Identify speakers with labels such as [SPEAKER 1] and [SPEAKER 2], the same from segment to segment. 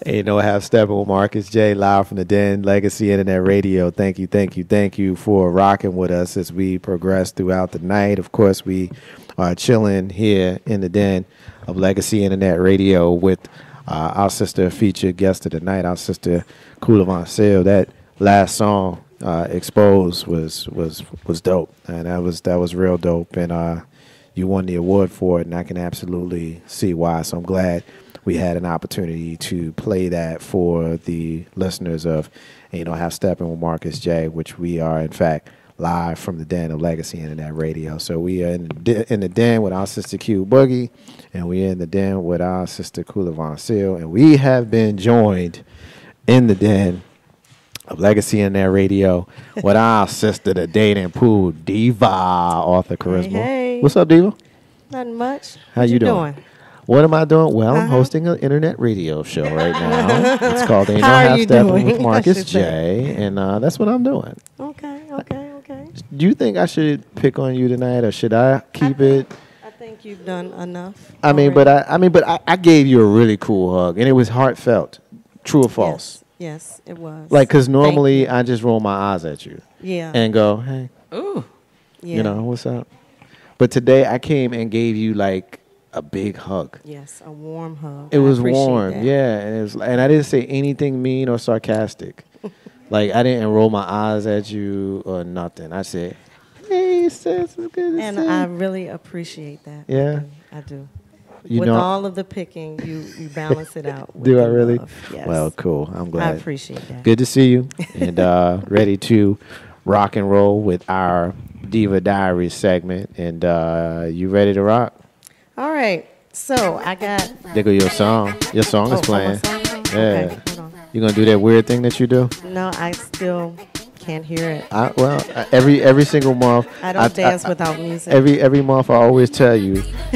[SPEAKER 1] Ain't no half stepping with Marcus J. Live from the Den, Legacy Internet Radio. Thank you, thank you, thank you for rocking with us as we progress throughout the night. Of course, we are chilling here in the Den of Legacy Internet Radio with our sister featured guest of the night, our sister Kula Von Sale. That last song, Exposed, was dope, and that was real dope. And you won the award for it, and I can absolutely see why. So I'm glad we had an opportunity to play that for the listeners of Half Stepping with Marcus J, which we are, in fact, live from the Den of Legacy Internet Radio. So we are in the Den with our sister Q Boogie, and we are in the Den with our sister Kula Von Seal, and we have been joined in the Den of Legacy Internet Radio with our sister, the dating pool Diva, author Charisma.
[SPEAKER 2] Hey.
[SPEAKER 1] What's up, Diva?
[SPEAKER 2] Nothing much.
[SPEAKER 1] How you doing? What am I doing? Well, I'm hosting an internet radio show right now. It's called Ain't No Half Stepping with Marcus J, and that's what I'm doing.
[SPEAKER 2] Okay.
[SPEAKER 1] Do you think I should pick on you tonight, or should I keep it?
[SPEAKER 2] I think you've done enough.
[SPEAKER 1] I mean, but I gave you a really cool hug, and it was heartfelt. True or false?
[SPEAKER 2] Yes, it was.
[SPEAKER 1] Like, because normally I just roll my eyes at you.
[SPEAKER 2] Yeah.
[SPEAKER 1] And go, hey.
[SPEAKER 3] Ooh.
[SPEAKER 2] Yeah.
[SPEAKER 1] What's up? But today I came and gave you like a big hug.
[SPEAKER 2] Yes, a warm hug.
[SPEAKER 1] It was
[SPEAKER 2] appreciate
[SPEAKER 1] warm,
[SPEAKER 2] that.
[SPEAKER 1] yeah, and I didn't say anything mean or sarcastic. Like, I didn't roll my eyes at you or nothing. I said, "Hey, sis, it's good to
[SPEAKER 2] And
[SPEAKER 1] see you."
[SPEAKER 2] I really appreciate that.
[SPEAKER 1] Yeah?
[SPEAKER 2] I do.
[SPEAKER 1] You
[SPEAKER 2] with
[SPEAKER 1] know,
[SPEAKER 2] all of the picking, you balance it out. With
[SPEAKER 1] do I
[SPEAKER 2] the
[SPEAKER 1] really?
[SPEAKER 2] love. Yes.
[SPEAKER 1] Well, cool. I'm
[SPEAKER 2] I
[SPEAKER 1] glad.
[SPEAKER 2] appreciate that.
[SPEAKER 1] Good to see you, and ready to rock and roll with our Diva Diaries segment. And you ready to rock?
[SPEAKER 2] All right. So I got.
[SPEAKER 1] Diggle your song. Your song is playing.
[SPEAKER 2] My song?
[SPEAKER 1] Yeah.
[SPEAKER 2] Okay, hold on.
[SPEAKER 1] You gonna do that weird thing that you do?
[SPEAKER 2] No, I still can't hear it.
[SPEAKER 1] Every single month.
[SPEAKER 2] I don't dance without music.
[SPEAKER 1] Every month I always tell you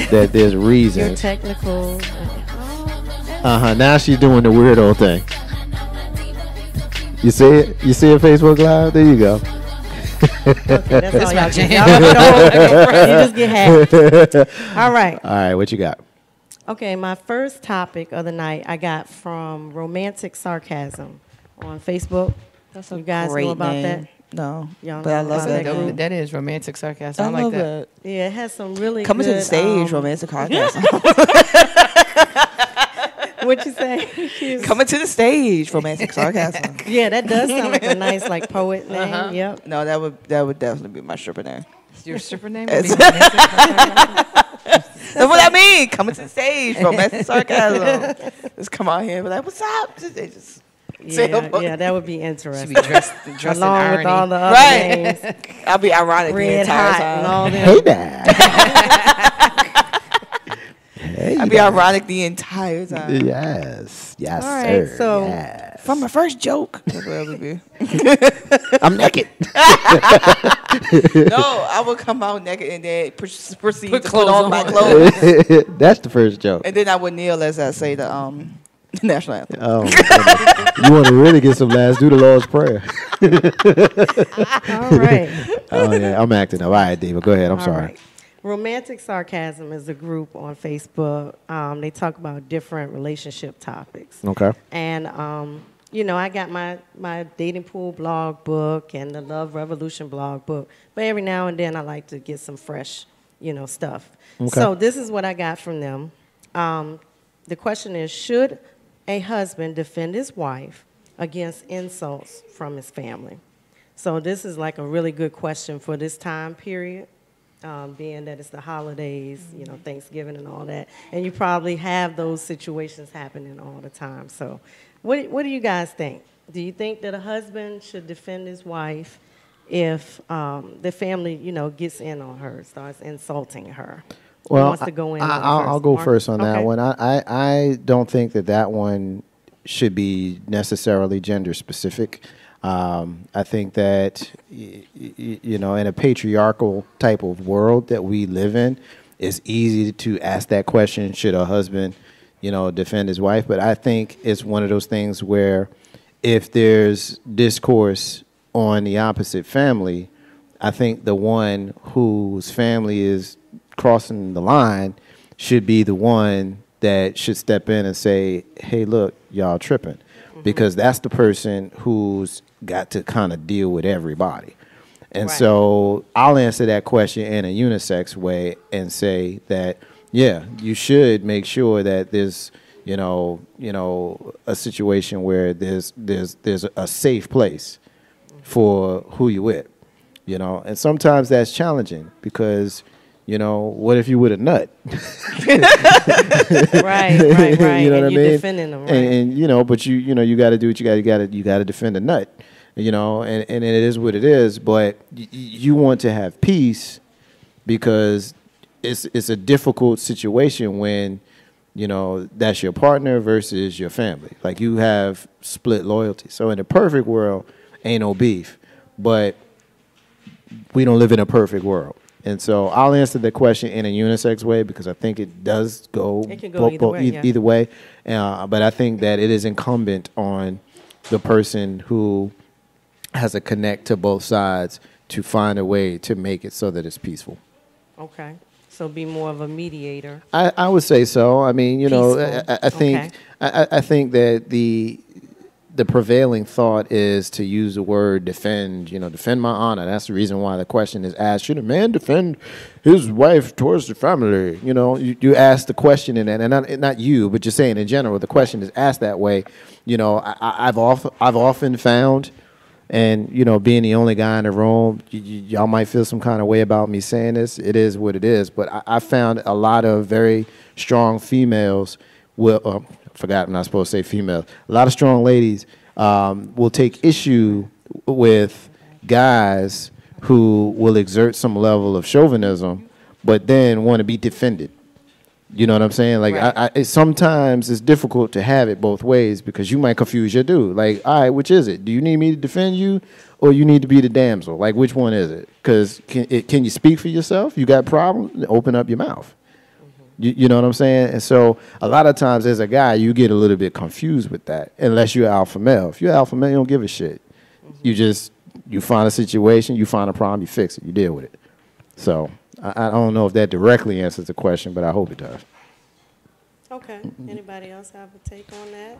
[SPEAKER 1] that there's
[SPEAKER 2] Your
[SPEAKER 1] reasons.
[SPEAKER 2] technical.
[SPEAKER 1] Now she's doing the weirdo thing. You see it? You see it Facebook Live? There you go.
[SPEAKER 2] Okay, that's all y'all
[SPEAKER 3] jam.
[SPEAKER 2] get. You just get happy. All right.
[SPEAKER 1] All right, what you got?
[SPEAKER 2] Okay, my first topic of the night I got from Romantic Sarcasm on Facebook.
[SPEAKER 4] That's a
[SPEAKER 2] You guys
[SPEAKER 4] great
[SPEAKER 2] know about
[SPEAKER 4] name.
[SPEAKER 2] that?
[SPEAKER 4] No,
[SPEAKER 2] Y'all
[SPEAKER 4] but
[SPEAKER 2] know
[SPEAKER 4] I love
[SPEAKER 2] about
[SPEAKER 4] that.
[SPEAKER 2] that group?
[SPEAKER 3] That is romantic sarcasm. I like
[SPEAKER 4] love
[SPEAKER 3] that.
[SPEAKER 2] Yeah, it has some really
[SPEAKER 4] Coming
[SPEAKER 2] good,
[SPEAKER 4] to the stage, romantic sarcasm.
[SPEAKER 2] What you say?
[SPEAKER 4] Coming to the stage, romantic sarcasm.
[SPEAKER 2] Yeah, that does sound like a nice poet name. Yep.
[SPEAKER 4] No, that would definitely be my stripper name.
[SPEAKER 3] Your stripper name?
[SPEAKER 4] It's-
[SPEAKER 3] Would be romantic sarcasm?
[SPEAKER 4] That's what I mean. Coming to the stage, romantic sarcasm. Just come out here and be like, "What's up?" They just say
[SPEAKER 2] Yeah, that would be
[SPEAKER 3] Should
[SPEAKER 2] interesting.
[SPEAKER 3] be dressed in
[SPEAKER 2] Along
[SPEAKER 3] irony.
[SPEAKER 2] with all the other
[SPEAKER 4] Right.
[SPEAKER 2] names,
[SPEAKER 4] I'll be ironic the
[SPEAKER 2] Red
[SPEAKER 4] entire
[SPEAKER 2] Hot and
[SPEAKER 4] time.
[SPEAKER 2] all them.
[SPEAKER 1] Hey there. Hey
[SPEAKER 4] I'll be
[SPEAKER 1] there.
[SPEAKER 4] ironic the entire time.
[SPEAKER 1] Yes,
[SPEAKER 2] All right,
[SPEAKER 1] sir.
[SPEAKER 2] so-
[SPEAKER 1] yes.
[SPEAKER 4] From my first joke. That's what it would be.
[SPEAKER 1] I'm naked.
[SPEAKER 4] No, I would come out naked and then proceed
[SPEAKER 3] Put
[SPEAKER 4] to put
[SPEAKER 3] clothes
[SPEAKER 4] on
[SPEAKER 3] on.
[SPEAKER 4] my clothes.
[SPEAKER 1] That's the first joke.
[SPEAKER 4] And then I would kneel as I say the national anthem.
[SPEAKER 1] Oh, my goodness. You want to really get some laughs? Do the Lord's Prayer.
[SPEAKER 2] All right.
[SPEAKER 1] Oh yeah, I'm acting up. All right, Diva, go ahead. I'm
[SPEAKER 2] All
[SPEAKER 1] sorry.
[SPEAKER 2] right. Romantic Sarcasm is a group on Facebook. They talk about different relationship topics.
[SPEAKER 1] Okay.
[SPEAKER 2] And, I got my dating pool blog book and the Love Revolution blog book. But every now and then I like to get some fresh, stuff.
[SPEAKER 1] Okay.
[SPEAKER 2] So this is what I got from them. The question is, should a husband defend his wife against insults from his family? So this is like a really good question for this time period. Being that it's the holidays, Thanksgiving and all that. And you probably have those situations happening all the time. So what do you guys think? Do you think that a husband should defend his wife if the family, gets in on her, starts insulting her? Who
[SPEAKER 1] Well,
[SPEAKER 2] wants to go in on it
[SPEAKER 1] I'll
[SPEAKER 2] first?
[SPEAKER 1] go
[SPEAKER 2] Mark?
[SPEAKER 1] first on that
[SPEAKER 2] Okay.
[SPEAKER 1] one. I don't think that one should be necessarily gender specific. I think that, in a patriarchal type of world that we live in, it's easy to ask that question, should a husband, defend his wife? But I think it's one of those things where if there's discourse on the opposite family, I think the one whose family is crossing the line should be the one that should step in and say, hey, look, y'all tripping. Because that's the person who's got to kind of deal with everybody. And
[SPEAKER 2] Right.
[SPEAKER 1] so I'll answer that question in a unisex way and say that, yeah, you should make sure that there's, a situation where there's a safe place for who you with, and sometimes that's challenging because, what if you with a nut?
[SPEAKER 2] Right.
[SPEAKER 1] You know what I
[SPEAKER 2] and you're
[SPEAKER 1] mean?
[SPEAKER 2] defending them, right?
[SPEAKER 1] And but you got to do what you got to defend a nut, and it is what it is. But you want to have peace because it's a difficult situation when that's your partner versus your family. Like you have split loyalty. So in a perfect world, ain't no beef, but we don't live in a perfect world. And so I'll answer the question in a unisex way because I think it does go,
[SPEAKER 2] It can go either way, yeah.
[SPEAKER 1] either way. But I think that it is incumbent on the person who has a connect to both sides to find a way to make it so that it's peaceful.
[SPEAKER 2] Okay. So be more of a mediator.
[SPEAKER 1] I would say so. I mean,
[SPEAKER 2] Peaceful.
[SPEAKER 1] I think
[SPEAKER 2] Okay.
[SPEAKER 1] I think that the prevailing thought is to use the word defend, defend my honor. That's the reason why the question is asked, should a man defend his wife towards the family? You ask the question in that, and not you, but just saying in general, the question is asked that way. I've often found, and, being the only guy in the room, y'all might feel some kind of way about me saying this. It is what it is. But I found a lot of very strong females forgot I'm not supposed to say females. A lot of strong ladies will take issue with guys who will exert some level of chauvinism, but then want to be defended. You know what I'm saying? Like,
[SPEAKER 2] Right.
[SPEAKER 1] sometimes it's difficult to have it both ways because you might confuse your dude. Like, all right, which is it? Do you need me to defend you or you need to be the damsel? Like, which one is it? Because can you speak for yourself? You got problems? Open up your mouth. You know what I'm saying? And so a lot of times as a guy, you get a little bit confused with that unless you're alpha male. If you're alpha male, you don't give a shit. You find a situation, you find a problem, you fix it, you deal with it. So I don't know if that directly answers the question, but I hope it does.
[SPEAKER 2] Okay. Anybody else have a take on that?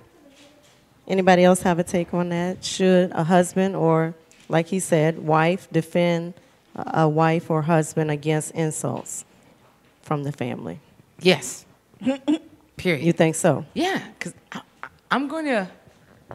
[SPEAKER 2] Anybody else have a take on that? Should a husband or, like he said, wife defend a wife or husband against insults from the family?
[SPEAKER 3] Yes. Period.
[SPEAKER 2] You think so?
[SPEAKER 3] Yeah, because I'm going to,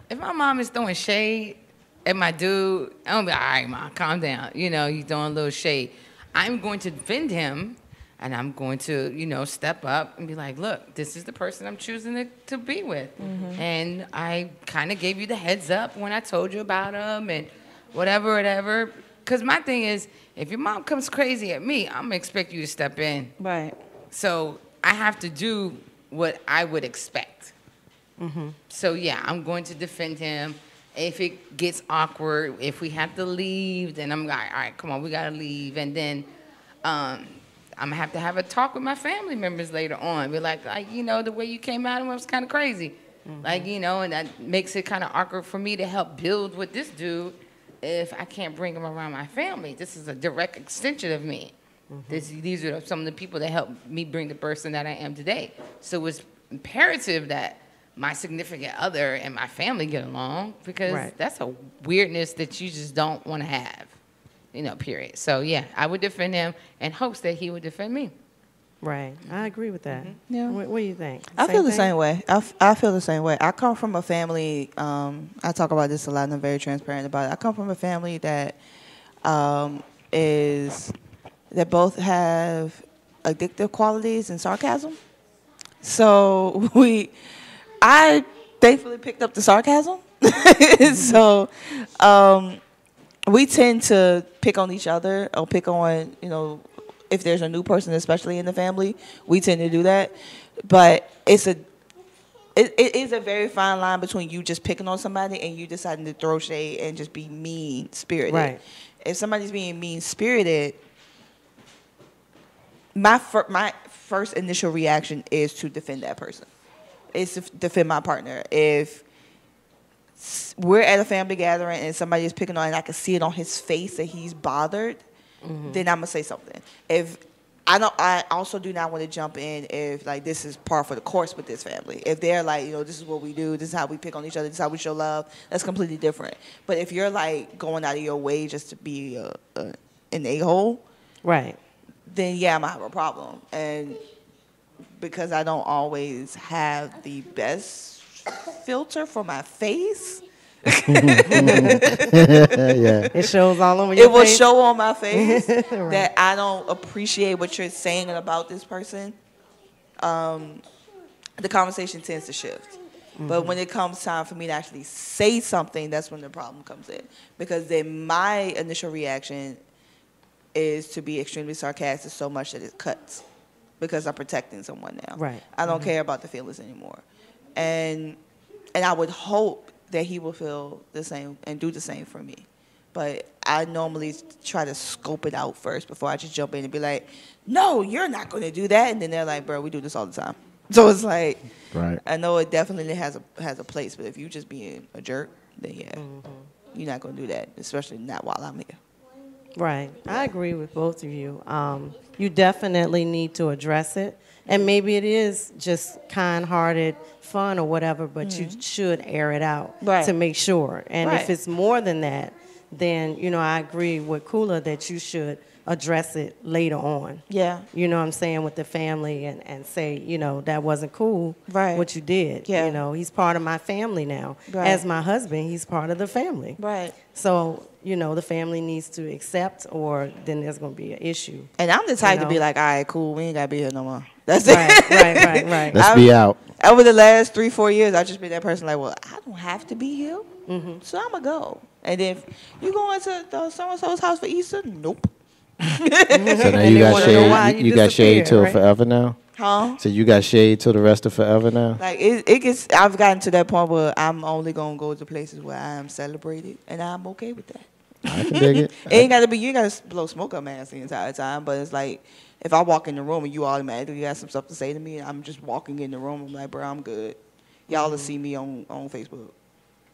[SPEAKER 3] if my mom is throwing shade at my dude, I'm going to be, all right, mom, calm down. You're throwing a little shade. I'm going to defend him, and I'm going to, step up and be like, look, this is the person I'm choosing to be with. Mm-hmm. And I kind of gave you the heads up when I told you about him and whatever. Because my thing is, if your mom comes crazy at me, I'm going to expect you to step in.
[SPEAKER 5] Right.
[SPEAKER 3] So I have to do what I would expect.
[SPEAKER 2] Mm-hmm.
[SPEAKER 3] So, yeah, I'm going to defend him. If it gets awkward, if we have to leave, then I'm like, all right, come on, we got to leave. And then I'm going to have a talk with my family members later on. Be like, the way you came out of it was kind of crazy. Mm-hmm. And that makes it kind of awkward for me to help build with this dude if I can't bring him around my family. This is a direct extension of me. Mm-hmm. These are some of the people that helped me bring the person that I am today. So it's imperative that my significant other and my family get along because that's a weirdness that you just don't want to have, period. So, yeah, I would defend him in hopes that he would defend me.
[SPEAKER 2] Right. I agree with that.
[SPEAKER 5] Mm-hmm. Yeah.
[SPEAKER 2] What do you think?
[SPEAKER 5] I feel the
[SPEAKER 2] thing?
[SPEAKER 5] same way. I feel the same way. I come from a family, I talk about this a lot and I'm very transparent about it. I come from a family that that both have addictive qualities and sarcasm. So I thankfully picked up the sarcasm. So we tend to pick on each other or pick on, if there's a new person, especially in the family, we tend to do that. But it is a very fine line between you just picking on somebody and you deciding to throw shade and just be mean-spirited.
[SPEAKER 2] Right.
[SPEAKER 5] If somebody's being mean-spirited, my first initial reaction is to defend that person. Is to defend my partner. If we're at a family gathering and somebody is picking on and I can see it on his face that he's bothered, then I'm going to say something. If I also do not want to jump in if like this is par for the course with this family. If they're like, this is what we do, this is how we pick on each other, this is how we show love, that's completely different. But if you're like going out of your way just to be an a-hole,
[SPEAKER 2] Right.
[SPEAKER 5] then yeah, I might have a problem. And because I don't always have the best filter for my face,
[SPEAKER 1] Yeah.
[SPEAKER 2] It shows all over your
[SPEAKER 5] it will
[SPEAKER 2] face.
[SPEAKER 5] show on my face that I don't appreciate what you're saying about this person. The conversation tends to shift. But when it comes time for me to actually say something, that's when the problem comes in. Because then my initial reaction is to be extremely sarcastic so much that it cuts. Because I'm protecting someone now.
[SPEAKER 2] Right.
[SPEAKER 5] I don't care about the feelings anymore. And I would hope that he will feel the same and do the same for me. But I normally try to scope it out first before I just jump in and be like, no, you're not going to do that. And then they're like, bro, we do this all the time. So it's like,
[SPEAKER 1] Right.
[SPEAKER 5] I know it definitely has a place, but if you just being a jerk, then yeah, you're not going to do that, especially not while I'm here.
[SPEAKER 2] Right. I agree with both of you. You definitely need to address it. And maybe it is just kind-hearted fun or whatever, but you should air it out to make sure. And if it's more than that, then, I agree with Kula that you should address it later on.
[SPEAKER 5] Yeah.
[SPEAKER 2] You know what I'm saying, with the family and say, that wasn't cool, what you did.
[SPEAKER 5] Yeah.
[SPEAKER 2] He's part of my family now.
[SPEAKER 5] Right.
[SPEAKER 2] As my husband, he's part of the family.
[SPEAKER 5] Right.
[SPEAKER 2] So, the family needs to accept, or then there's going to be an issue.
[SPEAKER 5] And I'm the type to be like, all right, cool, we ain't got to be here no more. That's it.
[SPEAKER 2] Right.
[SPEAKER 1] Let's be out.
[SPEAKER 5] Over the last 3-4 years, I've just been that person like, well, I don't have to be here, so I'm going to go. And if you going to so-and-so's house for Easter, nope.
[SPEAKER 1] So now you got shade. You got shade till forever now.
[SPEAKER 5] Huh?
[SPEAKER 1] So you got shade till the rest of forever now.
[SPEAKER 5] Like it gets. I've gotten to that point where I'm only gonna go to places where I am celebrated, and I'm okay with that.
[SPEAKER 1] I can dig it.
[SPEAKER 5] It ain't gotta be. You ain't gotta blow smoke up my ass the entire time. But it's like if I walk in the room and you automatically got some stuff to say to me, I'm just walking in the room. I'm like, bro, I'm good. Y'all will see me on Facebook.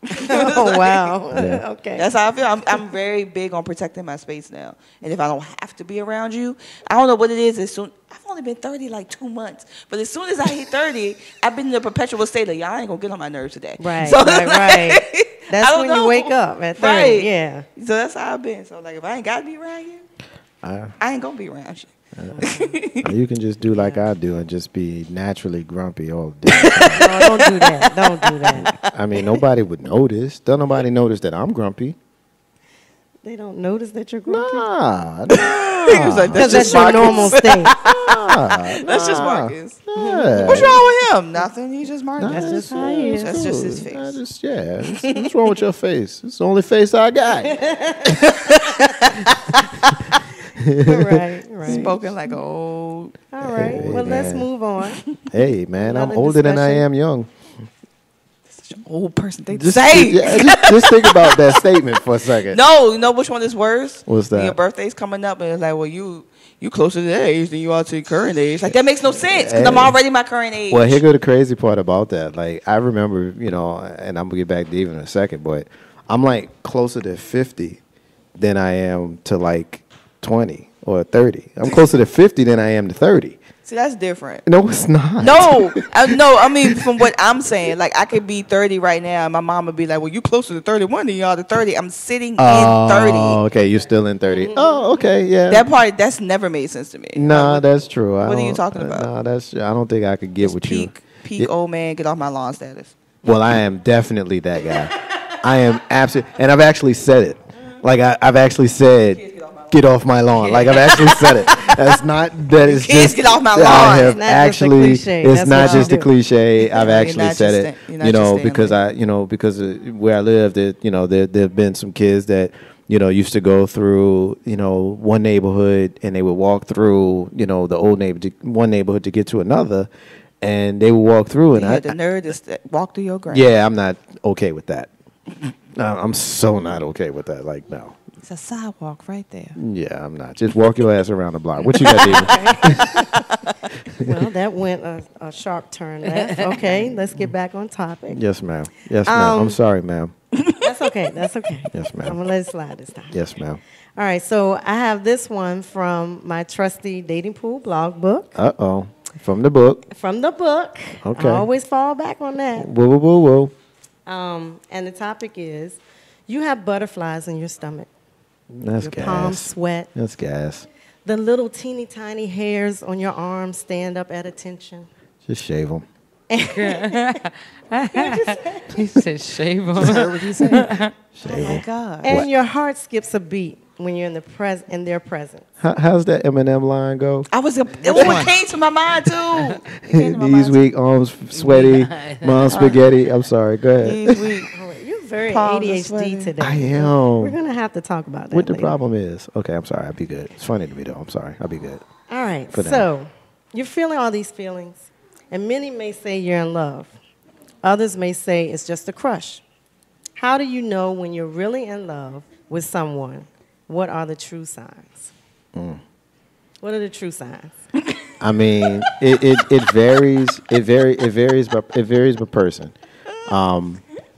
[SPEAKER 2] Oh, wow.
[SPEAKER 1] Yeah.
[SPEAKER 2] Okay.
[SPEAKER 5] That's how I feel. I'm very big on protecting my space now. And if I don't have to be around you, I don't know what it is. I've only been 30 like 2 months. But as soon as I hit 30, I've been in a perpetual state of, y'all ain't going to get on my nerves today.
[SPEAKER 2] Right,
[SPEAKER 5] so,
[SPEAKER 2] right. That's when
[SPEAKER 5] know.
[SPEAKER 2] you wake up at 30.
[SPEAKER 5] Right.
[SPEAKER 2] Yeah.
[SPEAKER 5] So that's how I've been. So, like, if I ain't got to be around you, I ain't going to be around you.
[SPEAKER 1] You can just do like I do and just be naturally grumpy all day.
[SPEAKER 2] No, don't do that. Don't do that.
[SPEAKER 1] I mean, nobody would notice. Don't nobody notice that I'm grumpy.
[SPEAKER 2] They don't notice that you're grumpy?
[SPEAKER 1] Nah.
[SPEAKER 2] Because that's your normal state.
[SPEAKER 5] That's just Marcus.
[SPEAKER 1] Yeah.
[SPEAKER 5] What's wrong with him? Nothing. He's just Marcus.
[SPEAKER 2] That's just how he is.
[SPEAKER 5] That's just his face.
[SPEAKER 1] What's wrong with your face? It's the only face I got.
[SPEAKER 2] Right.
[SPEAKER 5] Spoken like an old.
[SPEAKER 2] All right.
[SPEAKER 1] Hey,
[SPEAKER 2] Well, let's
[SPEAKER 1] man.
[SPEAKER 2] move on.
[SPEAKER 1] Hey, man, I'm
[SPEAKER 2] Another
[SPEAKER 1] older than I
[SPEAKER 2] discussion?
[SPEAKER 1] am young.
[SPEAKER 5] Old person thing to
[SPEAKER 1] Just,
[SPEAKER 5] say.
[SPEAKER 1] just think about that statement for a second.
[SPEAKER 5] No, you know which one is worse?
[SPEAKER 1] What's
[SPEAKER 5] When
[SPEAKER 1] that?
[SPEAKER 5] your birthday's coming up and it's like, well, you closer to that age than you are to your current age. Like, that makes no sense because I'm
[SPEAKER 1] Hey.
[SPEAKER 5] already my current age.
[SPEAKER 1] Well, here go the crazy part about that. Like, I remember, and I'm going to get back to Diva in a second, but I'm like closer to 50 than I am to like 20 or 30. I'm closer to 50 than I am to 30.
[SPEAKER 5] See, that's different.
[SPEAKER 1] No, it's not.
[SPEAKER 5] No, I mean, from what I'm saying, like, I could be 30 right now, and my mom would be like, well, you closer to 31 than you are to 30. I'm sitting in 30.
[SPEAKER 1] Oh, okay, you're still in 30. Oh, okay, yeah.
[SPEAKER 5] That part, that's never made sense to me.
[SPEAKER 1] Nah, that's true.
[SPEAKER 5] What are you talking about?
[SPEAKER 1] Nah, I don't think I could get with you.
[SPEAKER 5] Peak
[SPEAKER 1] Yeah.
[SPEAKER 5] old man, get off my lawn status.
[SPEAKER 1] Well, I am definitely that guy. I am absolutely, and I've actually said it. Like, I've actually said, get off my lawn. Like, I've actually said it. That's not, that is
[SPEAKER 5] Kids,
[SPEAKER 1] just.
[SPEAKER 5] get off my
[SPEAKER 1] I
[SPEAKER 5] lawn.
[SPEAKER 1] have
[SPEAKER 2] It's not just a
[SPEAKER 1] actually,
[SPEAKER 2] cliche.
[SPEAKER 1] it's
[SPEAKER 2] That's
[SPEAKER 1] not
[SPEAKER 2] what you
[SPEAKER 1] just a
[SPEAKER 2] do.
[SPEAKER 1] cliche. I've
[SPEAKER 5] You're
[SPEAKER 1] actually
[SPEAKER 5] not
[SPEAKER 1] said
[SPEAKER 5] just
[SPEAKER 1] it.
[SPEAKER 5] you're not just Stanley.
[SPEAKER 1] Because where I live, there have been some kids that, used to go through, one neighborhood and they would walk through, the old one neighborhood to get to another. And they would walk through, and
[SPEAKER 5] You had the nerve to walk through your grass.
[SPEAKER 1] yeah, I'm not okay with that. I'm so not okay with that. Like, no.
[SPEAKER 5] It's a sidewalk right there.
[SPEAKER 1] Yeah, I'm not. Just walk your ass around the block. What you got, Diva?
[SPEAKER 2] Well, that went a sharp turn left. Okay, let's get back on topic.
[SPEAKER 1] Yes, ma'am. Yes, ma'am. I'm sorry, ma'am.
[SPEAKER 2] That's okay. That's okay.
[SPEAKER 1] Yes, ma'am.
[SPEAKER 2] I'm going to let it slide this time.
[SPEAKER 1] Yes, ma'am.
[SPEAKER 2] All right, so I have this one from my trusty dating pool blog book.
[SPEAKER 1] Uh-oh. From the book.
[SPEAKER 2] From the book.
[SPEAKER 1] Okay.
[SPEAKER 2] I always fall back on that.
[SPEAKER 1] Whoa, whoa, whoa, whoa.
[SPEAKER 2] And the topic is, you have butterflies in your stomach.
[SPEAKER 1] That's
[SPEAKER 2] Your
[SPEAKER 1] gas.
[SPEAKER 2] palms sweat.
[SPEAKER 1] That's gas.
[SPEAKER 2] The little teeny tiny hairs on your arms stand up at attention.
[SPEAKER 1] Just shave them.
[SPEAKER 3] He said shave him.
[SPEAKER 4] What you say?
[SPEAKER 1] Shave
[SPEAKER 5] Oh my
[SPEAKER 1] 'em.
[SPEAKER 5] God.
[SPEAKER 2] And your heart skips a beat when you're in their presence.
[SPEAKER 1] How's that Eminem line go?
[SPEAKER 5] It was what came to my mind too. It came to my
[SPEAKER 1] Knees
[SPEAKER 5] mind,
[SPEAKER 1] weak, arms sweaty, mom spaghetti. I'm sorry. Go ahead.
[SPEAKER 5] Knees weak.
[SPEAKER 2] All right, you're very
[SPEAKER 5] Palms are
[SPEAKER 2] ADHD
[SPEAKER 5] sweaty.
[SPEAKER 2] today.
[SPEAKER 1] I
[SPEAKER 2] We're
[SPEAKER 1] am.
[SPEAKER 2] going to have to talk about that
[SPEAKER 1] What the
[SPEAKER 2] later.
[SPEAKER 1] problem is? Okay, I'm sorry. I'll be good. It's funny to me, though. I'm sorry. I'll be good.
[SPEAKER 2] All right,
[SPEAKER 1] For now.
[SPEAKER 2] so you're feeling all these feelings, and many may say you're in love. Others may say it's just a crush. How do you know when you're really in love with someone? What are the true signs? What are the true signs?
[SPEAKER 1] I mean, it varies. It varies by person.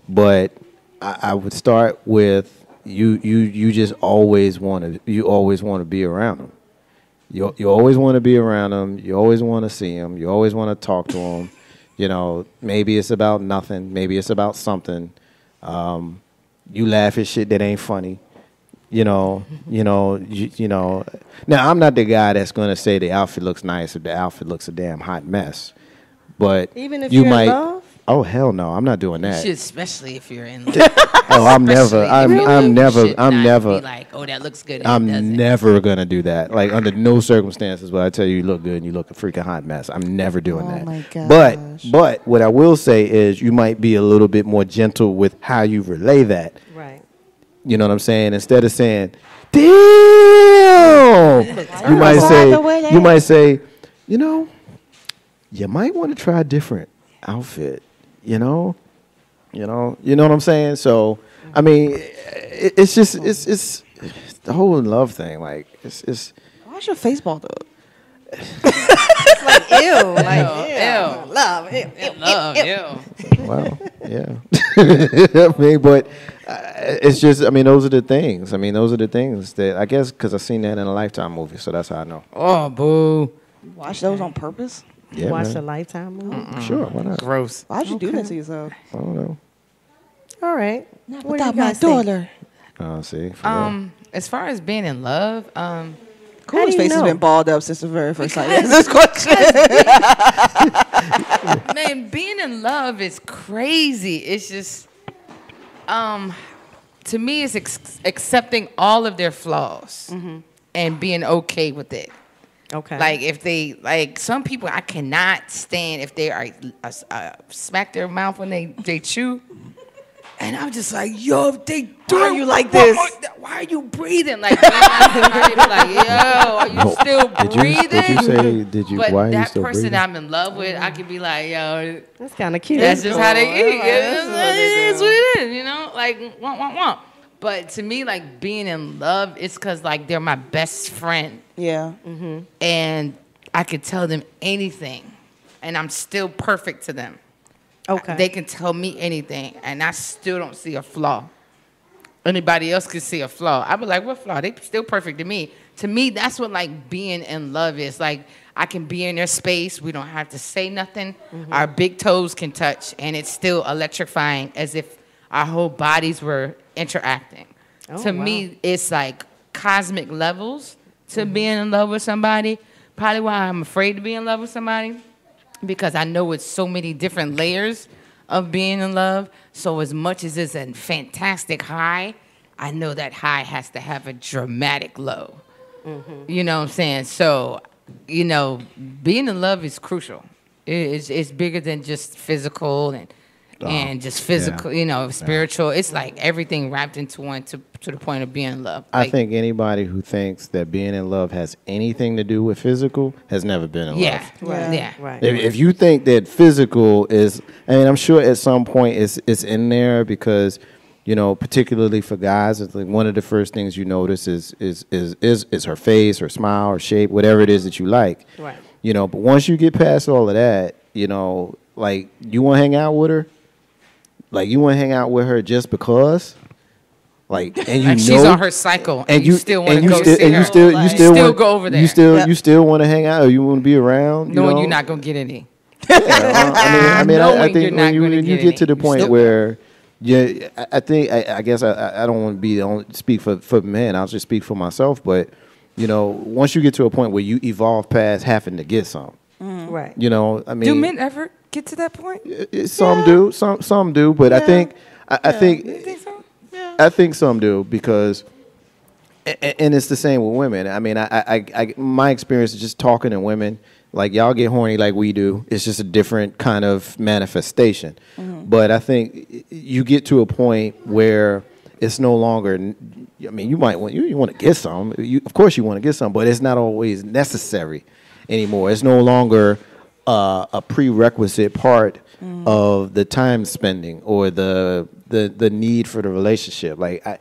[SPEAKER 1] But I would start with you just always want to be around them. You always want to be around them. You always want to see them. You always want to talk to them. You know, maybe it's about nothing. Maybe it's about something. You laugh at shit that ain't funny. You know. Now, I'm not the guy that's going to say the outfit looks nice if the outfit looks a damn hot mess. But
[SPEAKER 2] Even if
[SPEAKER 1] you
[SPEAKER 2] you're
[SPEAKER 1] might.
[SPEAKER 2] in love?
[SPEAKER 1] Oh hell no! I'm not doing
[SPEAKER 3] You
[SPEAKER 1] that.
[SPEAKER 3] should, especially if you're in love.
[SPEAKER 1] Oh, I'm never.
[SPEAKER 3] Especially if you're in love,
[SPEAKER 1] I'm
[SPEAKER 3] you
[SPEAKER 1] never.
[SPEAKER 3] should
[SPEAKER 1] I'm
[SPEAKER 3] not
[SPEAKER 1] never.
[SPEAKER 3] Be like, oh, that looks good. and it
[SPEAKER 1] I'm
[SPEAKER 3] doesn't.
[SPEAKER 1] never gonna do that. Like under no circumstances will I tell you look good and you look a freaking hot mess. I'm never doing
[SPEAKER 5] Oh
[SPEAKER 1] that.
[SPEAKER 5] my gosh.
[SPEAKER 1] But what I will say is you might be a little bit more gentle with how you relay that.
[SPEAKER 2] Right.
[SPEAKER 1] You know what I'm saying? Instead of saying, "Damn," you might say, you know, you might want to try a different outfit. You know what I'm saying? So, I mean, it's just it's the whole love thing. Like it's.
[SPEAKER 5] Why's your face balled up?
[SPEAKER 2] Like, ew. Like,
[SPEAKER 3] Ew.
[SPEAKER 2] Love. Ew.
[SPEAKER 3] Love, ew.
[SPEAKER 1] Well, yeah. I mean, but it's just, I mean, those are the things. I mean, those are the things that, I guess, because I've seen that in a Lifetime movie, so that's how I know.
[SPEAKER 3] Oh, boo.
[SPEAKER 5] You watch those on purpose?
[SPEAKER 2] You
[SPEAKER 1] Yeah,
[SPEAKER 2] watch a
[SPEAKER 1] man.
[SPEAKER 2] Lifetime movie?
[SPEAKER 1] Sure, why not?
[SPEAKER 3] Gross.
[SPEAKER 5] Why'd you do that to yourself?
[SPEAKER 1] I don't know.
[SPEAKER 2] All right. What do you
[SPEAKER 5] Without my
[SPEAKER 2] guys think?
[SPEAKER 5] daughter.
[SPEAKER 1] See, for real.
[SPEAKER 3] As far as being in love,
[SPEAKER 5] Cool's
[SPEAKER 2] you
[SPEAKER 5] face has
[SPEAKER 2] know?
[SPEAKER 5] been balled up since the very first time. This question.
[SPEAKER 3] man, being in love is crazy. It's just, to me, it's accepting all of their flaws and being okay with it.
[SPEAKER 2] Okay.
[SPEAKER 3] Like if they, like some people, I cannot stand if they are smack their mouth when they chew. And I'm just like, yo, if they do
[SPEAKER 5] Why
[SPEAKER 3] it,
[SPEAKER 5] are you like this?
[SPEAKER 3] Why are you breathing? Like, I be like, yo, are you still breathing?
[SPEAKER 1] Did you say, did you,
[SPEAKER 3] But
[SPEAKER 1] why are you
[SPEAKER 3] that
[SPEAKER 1] still
[SPEAKER 3] person
[SPEAKER 1] breathing?
[SPEAKER 3] I'm in love with, I could be like, yo,
[SPEAKER 2] That's kind of cute.
[SPEAKER 3] that's just how they eat.
[SPEAKER 5] That's
[SPEAKER 3] It's what it is, you know? Like, want. But to me, like, being in love, it's because, like, they're my best friend.
[SPEAKER 5] Yeah.
[SPEAKER 3] And I could tell them anything. And I'm still perfect to them.
[SPEAKER 2] Okay.
[SPEAKER 3] They can tell me anything, and I still don't see a flaw. Anybody else could see a flaw. I be like, what flaw? They still perfect to me. To me, that's what like being in love is. Like I can be in their space. We don't have to say nothing. Our big toes can touch, and it's still electrifying as if our whole bodies were interacting.
[SPEAKER 2] Oh,
[SPEAKER 3] To
[SPEAKER 2] wow.
[SPEAKER 3] me, it's like cosmic levels to being in love with somebody. Probably why I'm afraid to be in love with somebody. Because I know it's so many different layers of being in love. So as much as it's a fantastic high, I know that high has to have a dramatic low. You know what I'm saying? So, you know, being in love is crucial. It's bigger than just physical and just physical, you know, spiritual. It's like everything wrapped into one to the point of being in love.
[SPEAKER 1] I
[SPEAKER 3] Like,
[SPEAKER 1] think anybody who thinks that being in love has anything to do with physical has never been in
[SPEAKER 3] yeah,
[SPEAKER 1] love.
[SPEAKER 5] Right.
[SPEAKER 3] yeah.
[SPEAKER 2] Right.
[SPEAKER 1] If you think that physical is, I mean, I'm sure at some point it's in there because, you know, particularly for guys, it's like one of the first things you notice is her face, her smile, her shape, whatever it is that you like.
[SPEAKER 2] Right.
[SPEAKER 1] You know, but once you get past all of that, you know, like you want to hang out with her, Like, you want to hang out with her just because? Like, and you
[SPEAKER 3] Like
[SPEAKER 1] know
[SPEAKER 3] she's on her cycle, and you still want to go see her.
[SPEAKER 1] and you still
[SPEAKER 3] still
[SPEAKER 1] want,
[SPEAKER 3] go over there.
[SPEAKER 1] You still want to hang out, or you want to be around,
[SPEAKER 3] knowing
[SPEAKER 1] know?
[SPEAKER 3] you're not gonna get any.
[SPEAKER 1] I
[SPEAKER 3] Knowing
[SPEAKER 1] think
[SPEAKER 3] you're not
[SPEAKER 1] when you
[SPEAKER 3] gonna get
[SPEAKER 1] get to
[SPEAKER 3] any.
[SPEAKER 1] the point where, yeah, I think I guess I don't want to be the only speak for men. I'll just speak for myself. But you know, once you get to a point where you evolve past having to get some,
[SPEAKER 2] Right.
[SPEAKER 1] you know, I mean,
[SPEAKER 3] Do men ever get to that point?
[SPEAKER 1] some do, some do, but I think I think
[SPEAKER 3] You think so?
[SPEAKER 1] I think some do because, and it's the same with women. I mean, I my experience is just talking to women. Like, y'all get horny like we do. It's just a different kind of manifestation. But I think you get to a point where it's no longer. I mean, you might want you want to get some. Of course, you want to get some, but it's not always necessary anymore. It's no longer a prerequisite part of the time spending or the need for the relationship. Like, I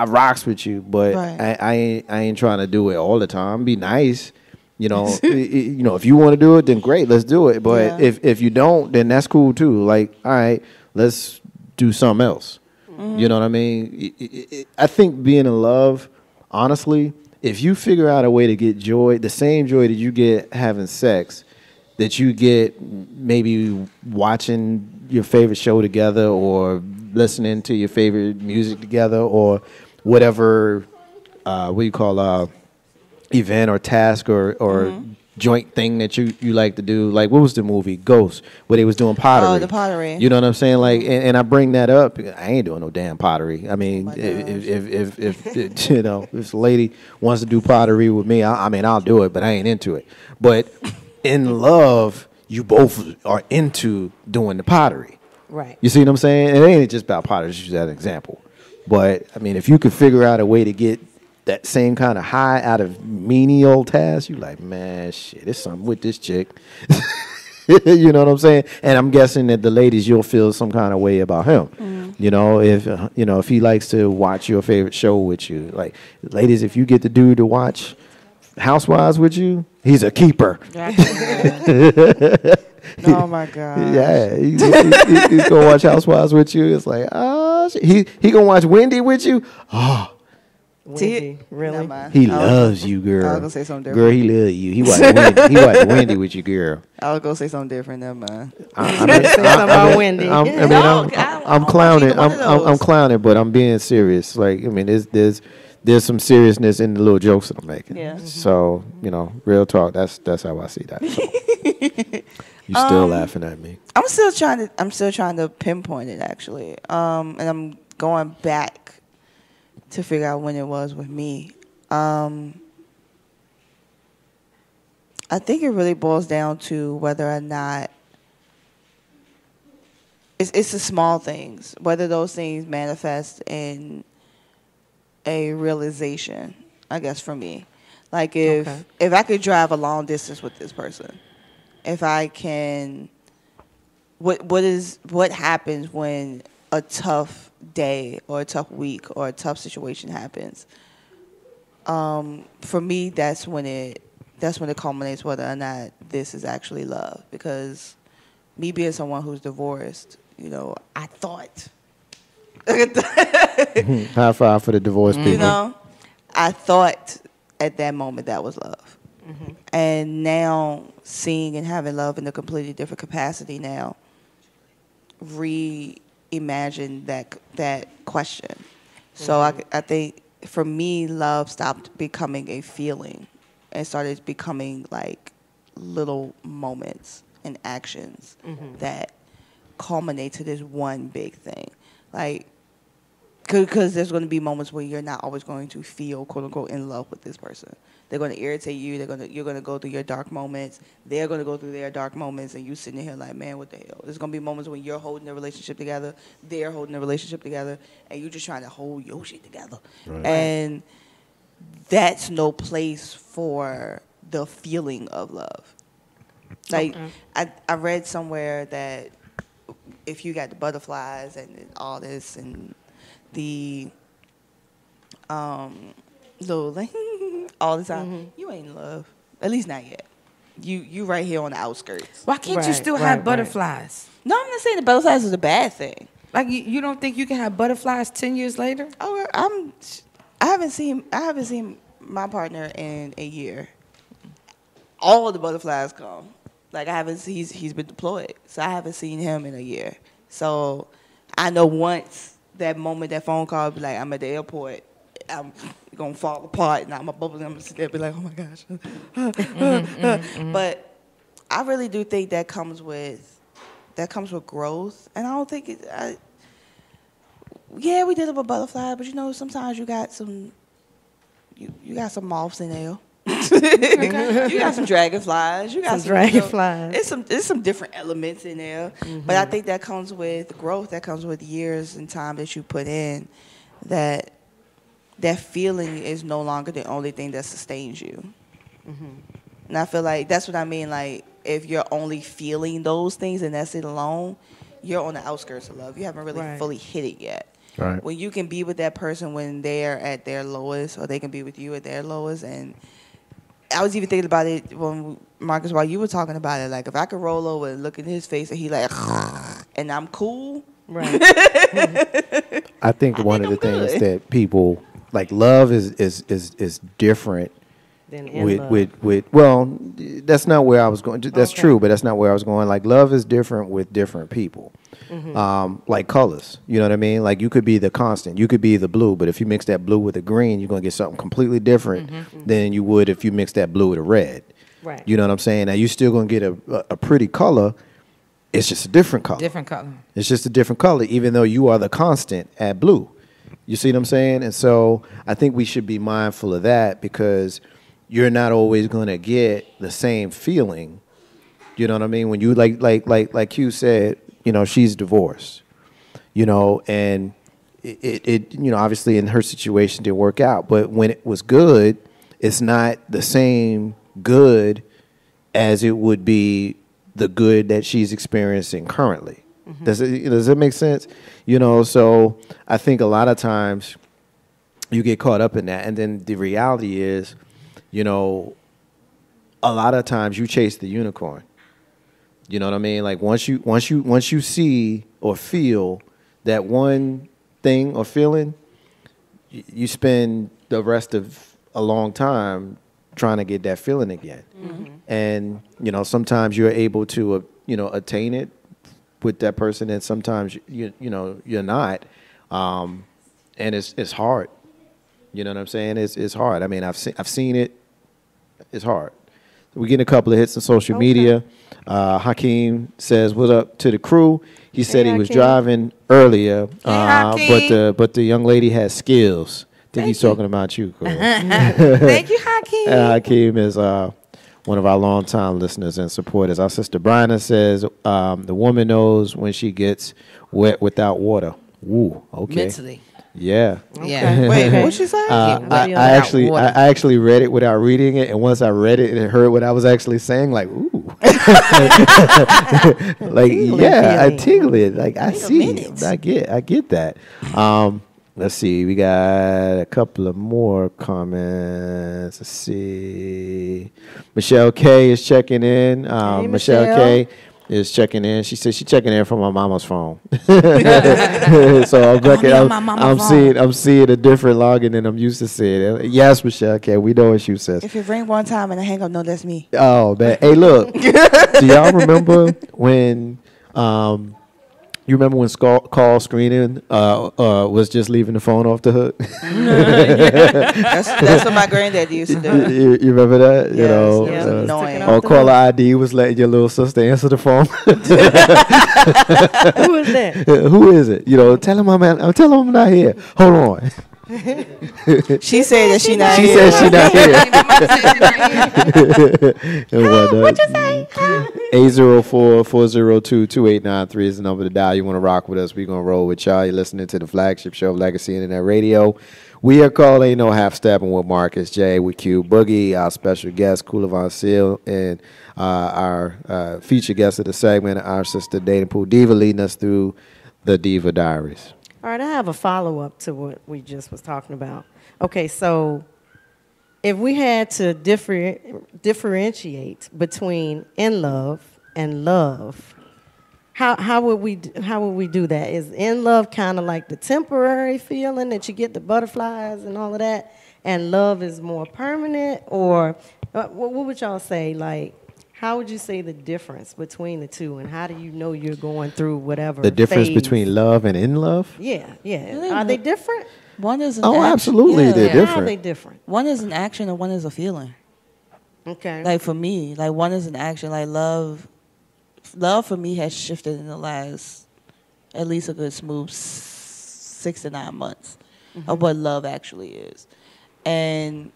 [SPEAKER 1] rocks with you, but
[SPEAKER 5] Right.
[SPEAKER 1] I ain't trying to do it all the time. Be nice. You know, if you want to do it, then great, let's do it. But if you don't, then that's cool too. Like, all right, let's do something else. You know what I mean? I think being in love, honestly, if you figure out a way to get joy, the same joy that you get having sex, that you get maybe watching your favorite show together or listening to your favorite music together or whatever, what do you call event or task or joint thing that you like to do. Like, what was the movie Ghost where they was doing pottery?
[SPEAKER 5] Oh, the pottery.
[SPEAKER 1] You know what I'm saying? Like, and I bring that up. I ain't doing no damn pottery. I mean, if you know, if this lady wants to do pottery with me, I mean, I'll do it, but I ain't into it. But in love, you both are into doing the pottery.
[SPEAKER 2] Right.
[SPEAKER 1] You see what I'm saying? It ain't just about pottery. Just use that as an example. But I mean, if you could figure out a way to get that same kind of high out of menial tasks, you like, man, shit, there's something with this chick. You know what I'm saying? And I'm guessing that the ladies, you'll feel some kind of way about him. You know, if he likes to watch your favorite show with you, like, ladies, if you get the dude to watch Housewives with you, he's a keeper.
[SPEAKER 5] Oh my God.
[SPEAKER 1] Yeah, he's gonna watch Housewives with you. It's like, oh, shit. He gonna watch Wendy with you. Oh.
[SPEAKER 2] Wendy, really?
[SPEAKER 5] Never mind.
[SPEAKER 1] He loves you, girl.
[SPEAKER 5] I was gonna say something
[SPEAKER 1] Girl,
[SPEAKER 5] different.
[SPEAKER 1] he loves you. He watched Wendy with you, girl.
[SPEAKER 5] I was gonna say something different. Never mind.
[SPEAKER 2] Say something about Wendy.
[SPEAKER 1] I'm clowning. I'm clowning, but I'm being serious. Like, I mean, there's some seriousness in the little jokes that I'm making.
[SPEAKER 5] Yeah.
[SPEAKER 1] So, you know, real talk. That's how I see that. So. You still laughing at me?
[SPEAKER 5] I'm still trying to pinpoint it actually. And I'm going back to figure out when it was with me. I think it really boils down to whether or not it's the small things, whether those things manifest in a realization, I guess, for me. Like, if I could drive a long distance with this person, if I can, what happens when a tough day or a tough week or a tough situation happens? For me, that's when it culminates whether or not this is actually love. Because me being someone who's divorced, you know, I thought.
[SPEAKER 1] High five for the divorced people.
[SPEAKER 5] You know, I thought at that moment that was love. And now seeing and having love in a completely different capacity now, reimagine that question. So I think for me, love stopped becoming a feeling and started becoming like little moments and actions that culminate to this one big thing. Like, because there's going to be moments where you're not always going to feel, quote unquote, in love with this person. They're going to irritate you. You're going to go through your dark moments. They're going to go through their dark moments, and you sitting here like, man, what the hell? There's going to be moments when you're holding the relationship together, they're holding the relationship together, and you're just trying to hold your shit together. Right. And that's no place for the feeling of love. Like, I read somewhere that if you got the butterflies and all this and the little like all the time, you ain't in love. At least not yet. You right here on the outskirts.
[SPEAKER 3] Why can't you still have butterflies?
[SPEAKER 5] No, I'm not saying the butterflies is a bad thing.
[SPEAKER 4] Like you don't think you can have butterflies 10 years later?
[SPEAKER 5] Oh, I haven't seen my partner in a year. All of the butterflies come. Like he's been deployed, so I haven't seen him in a year. So I know once that moment, that phone call, be like, I'm at the airport, I'm gonna fall apart, and I'm a bubble, and I'm gonna sit there, be like, oh my gosh. But I really do think that comes with growth, and I don't think yeah, we did it with butterfly, but sometimes you got some moths in there. You got some dragonflies. You got some
[SPEAKER 2] dragonflies.
[SPEAKER 5] It's some different elements in there. But I think that comes with growth. That comes with years and time that you put in. That feeling is no longer the only thing that sustains you. And I feel like that's what I mean. Like, if you're only feeling those things and that's it alone, you're on the outskirts of love. You haven't really fully hit it yet.
[SPEAKER 1] Right.
[SPEAKER 5] When you can be with that person when they're at their lowest, or they can be with you at their lowest. And I was even thinking about it when, Marcus, while you were talking about it, like, if I could roll over and look in his face and he like, and I'm cool.
[SPEAKER 2] Right.
[SPEAKER 1] I think one of the things that people, like, love is different. With well, that's not where I was going. That's true, but that's not where I was going. Like, love is different with different people. Like colors, you know what I mean? Like, you could be the constant, you could be the blue, but if you mix that blue with a green, you're gonna get something completely different than you would if you mix that blue with a red.
[SPEAKER 2] Right.
[SPEAKER 1] You know what I'm saying? Now, you're still gonna get a pretty color. It's just a different color.
[SPEAKER 4] Different color.
[SPEAKER 1] It's just a different color, even though you are the constant at blue. You see what I'm saying? And so I think we should be mindful of that, because you're not always going to get the same feeling. You know what I mean? When you like you said, she's divorced, and it obviously in her situation didn't work out, but when it was good, it's not the same good as it would be the good that she's experiencing currently. Does it make sense? So I think a lot of times you get caught up in that, and then the reality is, a lot of times you chase the unicorn. You know what I mean? Like, once you see or feel that one thing or feeling, you spend the rest of a long time trying to get that feeling again. And sometimes you're able to attain it with that person, and sometimes you're not. And it's hard. You know what I'm saying? It's hard. I mean, I've seen it. It's hard. We're getting a couple of hits on social media. Hakeem says, "What up to the crew?" He said he was driving earlier, but the young lady has skills. I think he's talking about you, girl.
[SPEAKER 4] Thank you, Hakeem.
[SPEAKER 1] Hakeem is one of our longtime listeners and supporters. Our sister Bryna says, "The woman knows when she gets wet without water." Ooh, okay.
[SPEAKER 4] Mentally.
[SPEAKER 1] Yeah.
[SPEAKER 4] Yeah.
[SPEAKER 5] Wait, what you say?
[SPEAKER 1] I actually read it without reading it, and once I read it and heard what I was actually saying, like, ooh, like, yeah, I tingle it. Like, I see it. I get that. Let's see. We got a couple of more comments. Let's see. Michelle K is checking in.
[SPEAKER 2] Hey,
[SPEAKER 1] Michelle K is checking in. She said she's checking in from my mama's phone. So I'm seeing a different login than I'm used to seeing. Yes, Michelle K, we know what you says.
[SPEAKER 5] If it ring one time and I hang up, no, that's me.
[SPEAKER 1] Oh, man. Hey, look. Do y'all remember when you remember when call screening was just leaving the phone off the hook?
[SPEAKER 5] That's what my granddad used to do.
[SPEAKER 1] You remember that?
[SPEAKER 5] Yes, annoying.
[SPEAKER 1] Or caller ID was letting your little sister answer the phone.
[SPEAKER 2] Who is that?
[SPEAKER 1] Who is it? Tell him I'm not here. Hold on.
[SPEAKER 5] She said that she not
[SPEAKER 1] here.
[SPEAKER 5] She said
[SPEAKER 1] she not here.
[SPEAKER 5] What'd you say?
[SPEAKER 1] 804-402-2893 is the number to dial. You want to rock with us, we're going to roll with y'all. You're listening to the flagship show of Legacy Internet Radio. We are called Ain't No Half Stepping with Marcus J, with Q Boogie, our special guest, Kula Seal, and our featured guest of the segment, our sister Dating Pool Diva, leading us through the Diva Diaries.
[SPEAKER 2] All right, I have a follow-up to what we just was talking about. Okay, so if we had to differentiate between in love and love, how would we do that? Is in love kind of like the temporary feeling that you get the butterflies and all of that, and love is more permanent? Or what would y'all say? Like, how would you say the difference between the two, and how do you know you're going through whatever
[SPEAKER 1] The difference
[SPEAKER 2] phase?
[SPEAKER 1] between love and in love?
[SPEAKER 2] Yeah.
[SPEAKER 5] Really?
[SPEAKER 2] Are they different?
[SPEAKER 5] One is an
[SPEAKER 1] Oh,
[SPEAKER 5] action.
[SPEAKER 1] absolutely, they're
[SPEAKER 2] How are
[SPEAKER 1] different.
[SPEAKER 2] they different?
[SPEAKER 5] One is an action and one is a feeling.
[SPEAKER 2] Okay.
[SPEAKER 5] Like for me, like one is an action. Like love for me has shifted in the last at least a good smooth 6 to 9 months of what love actually is. And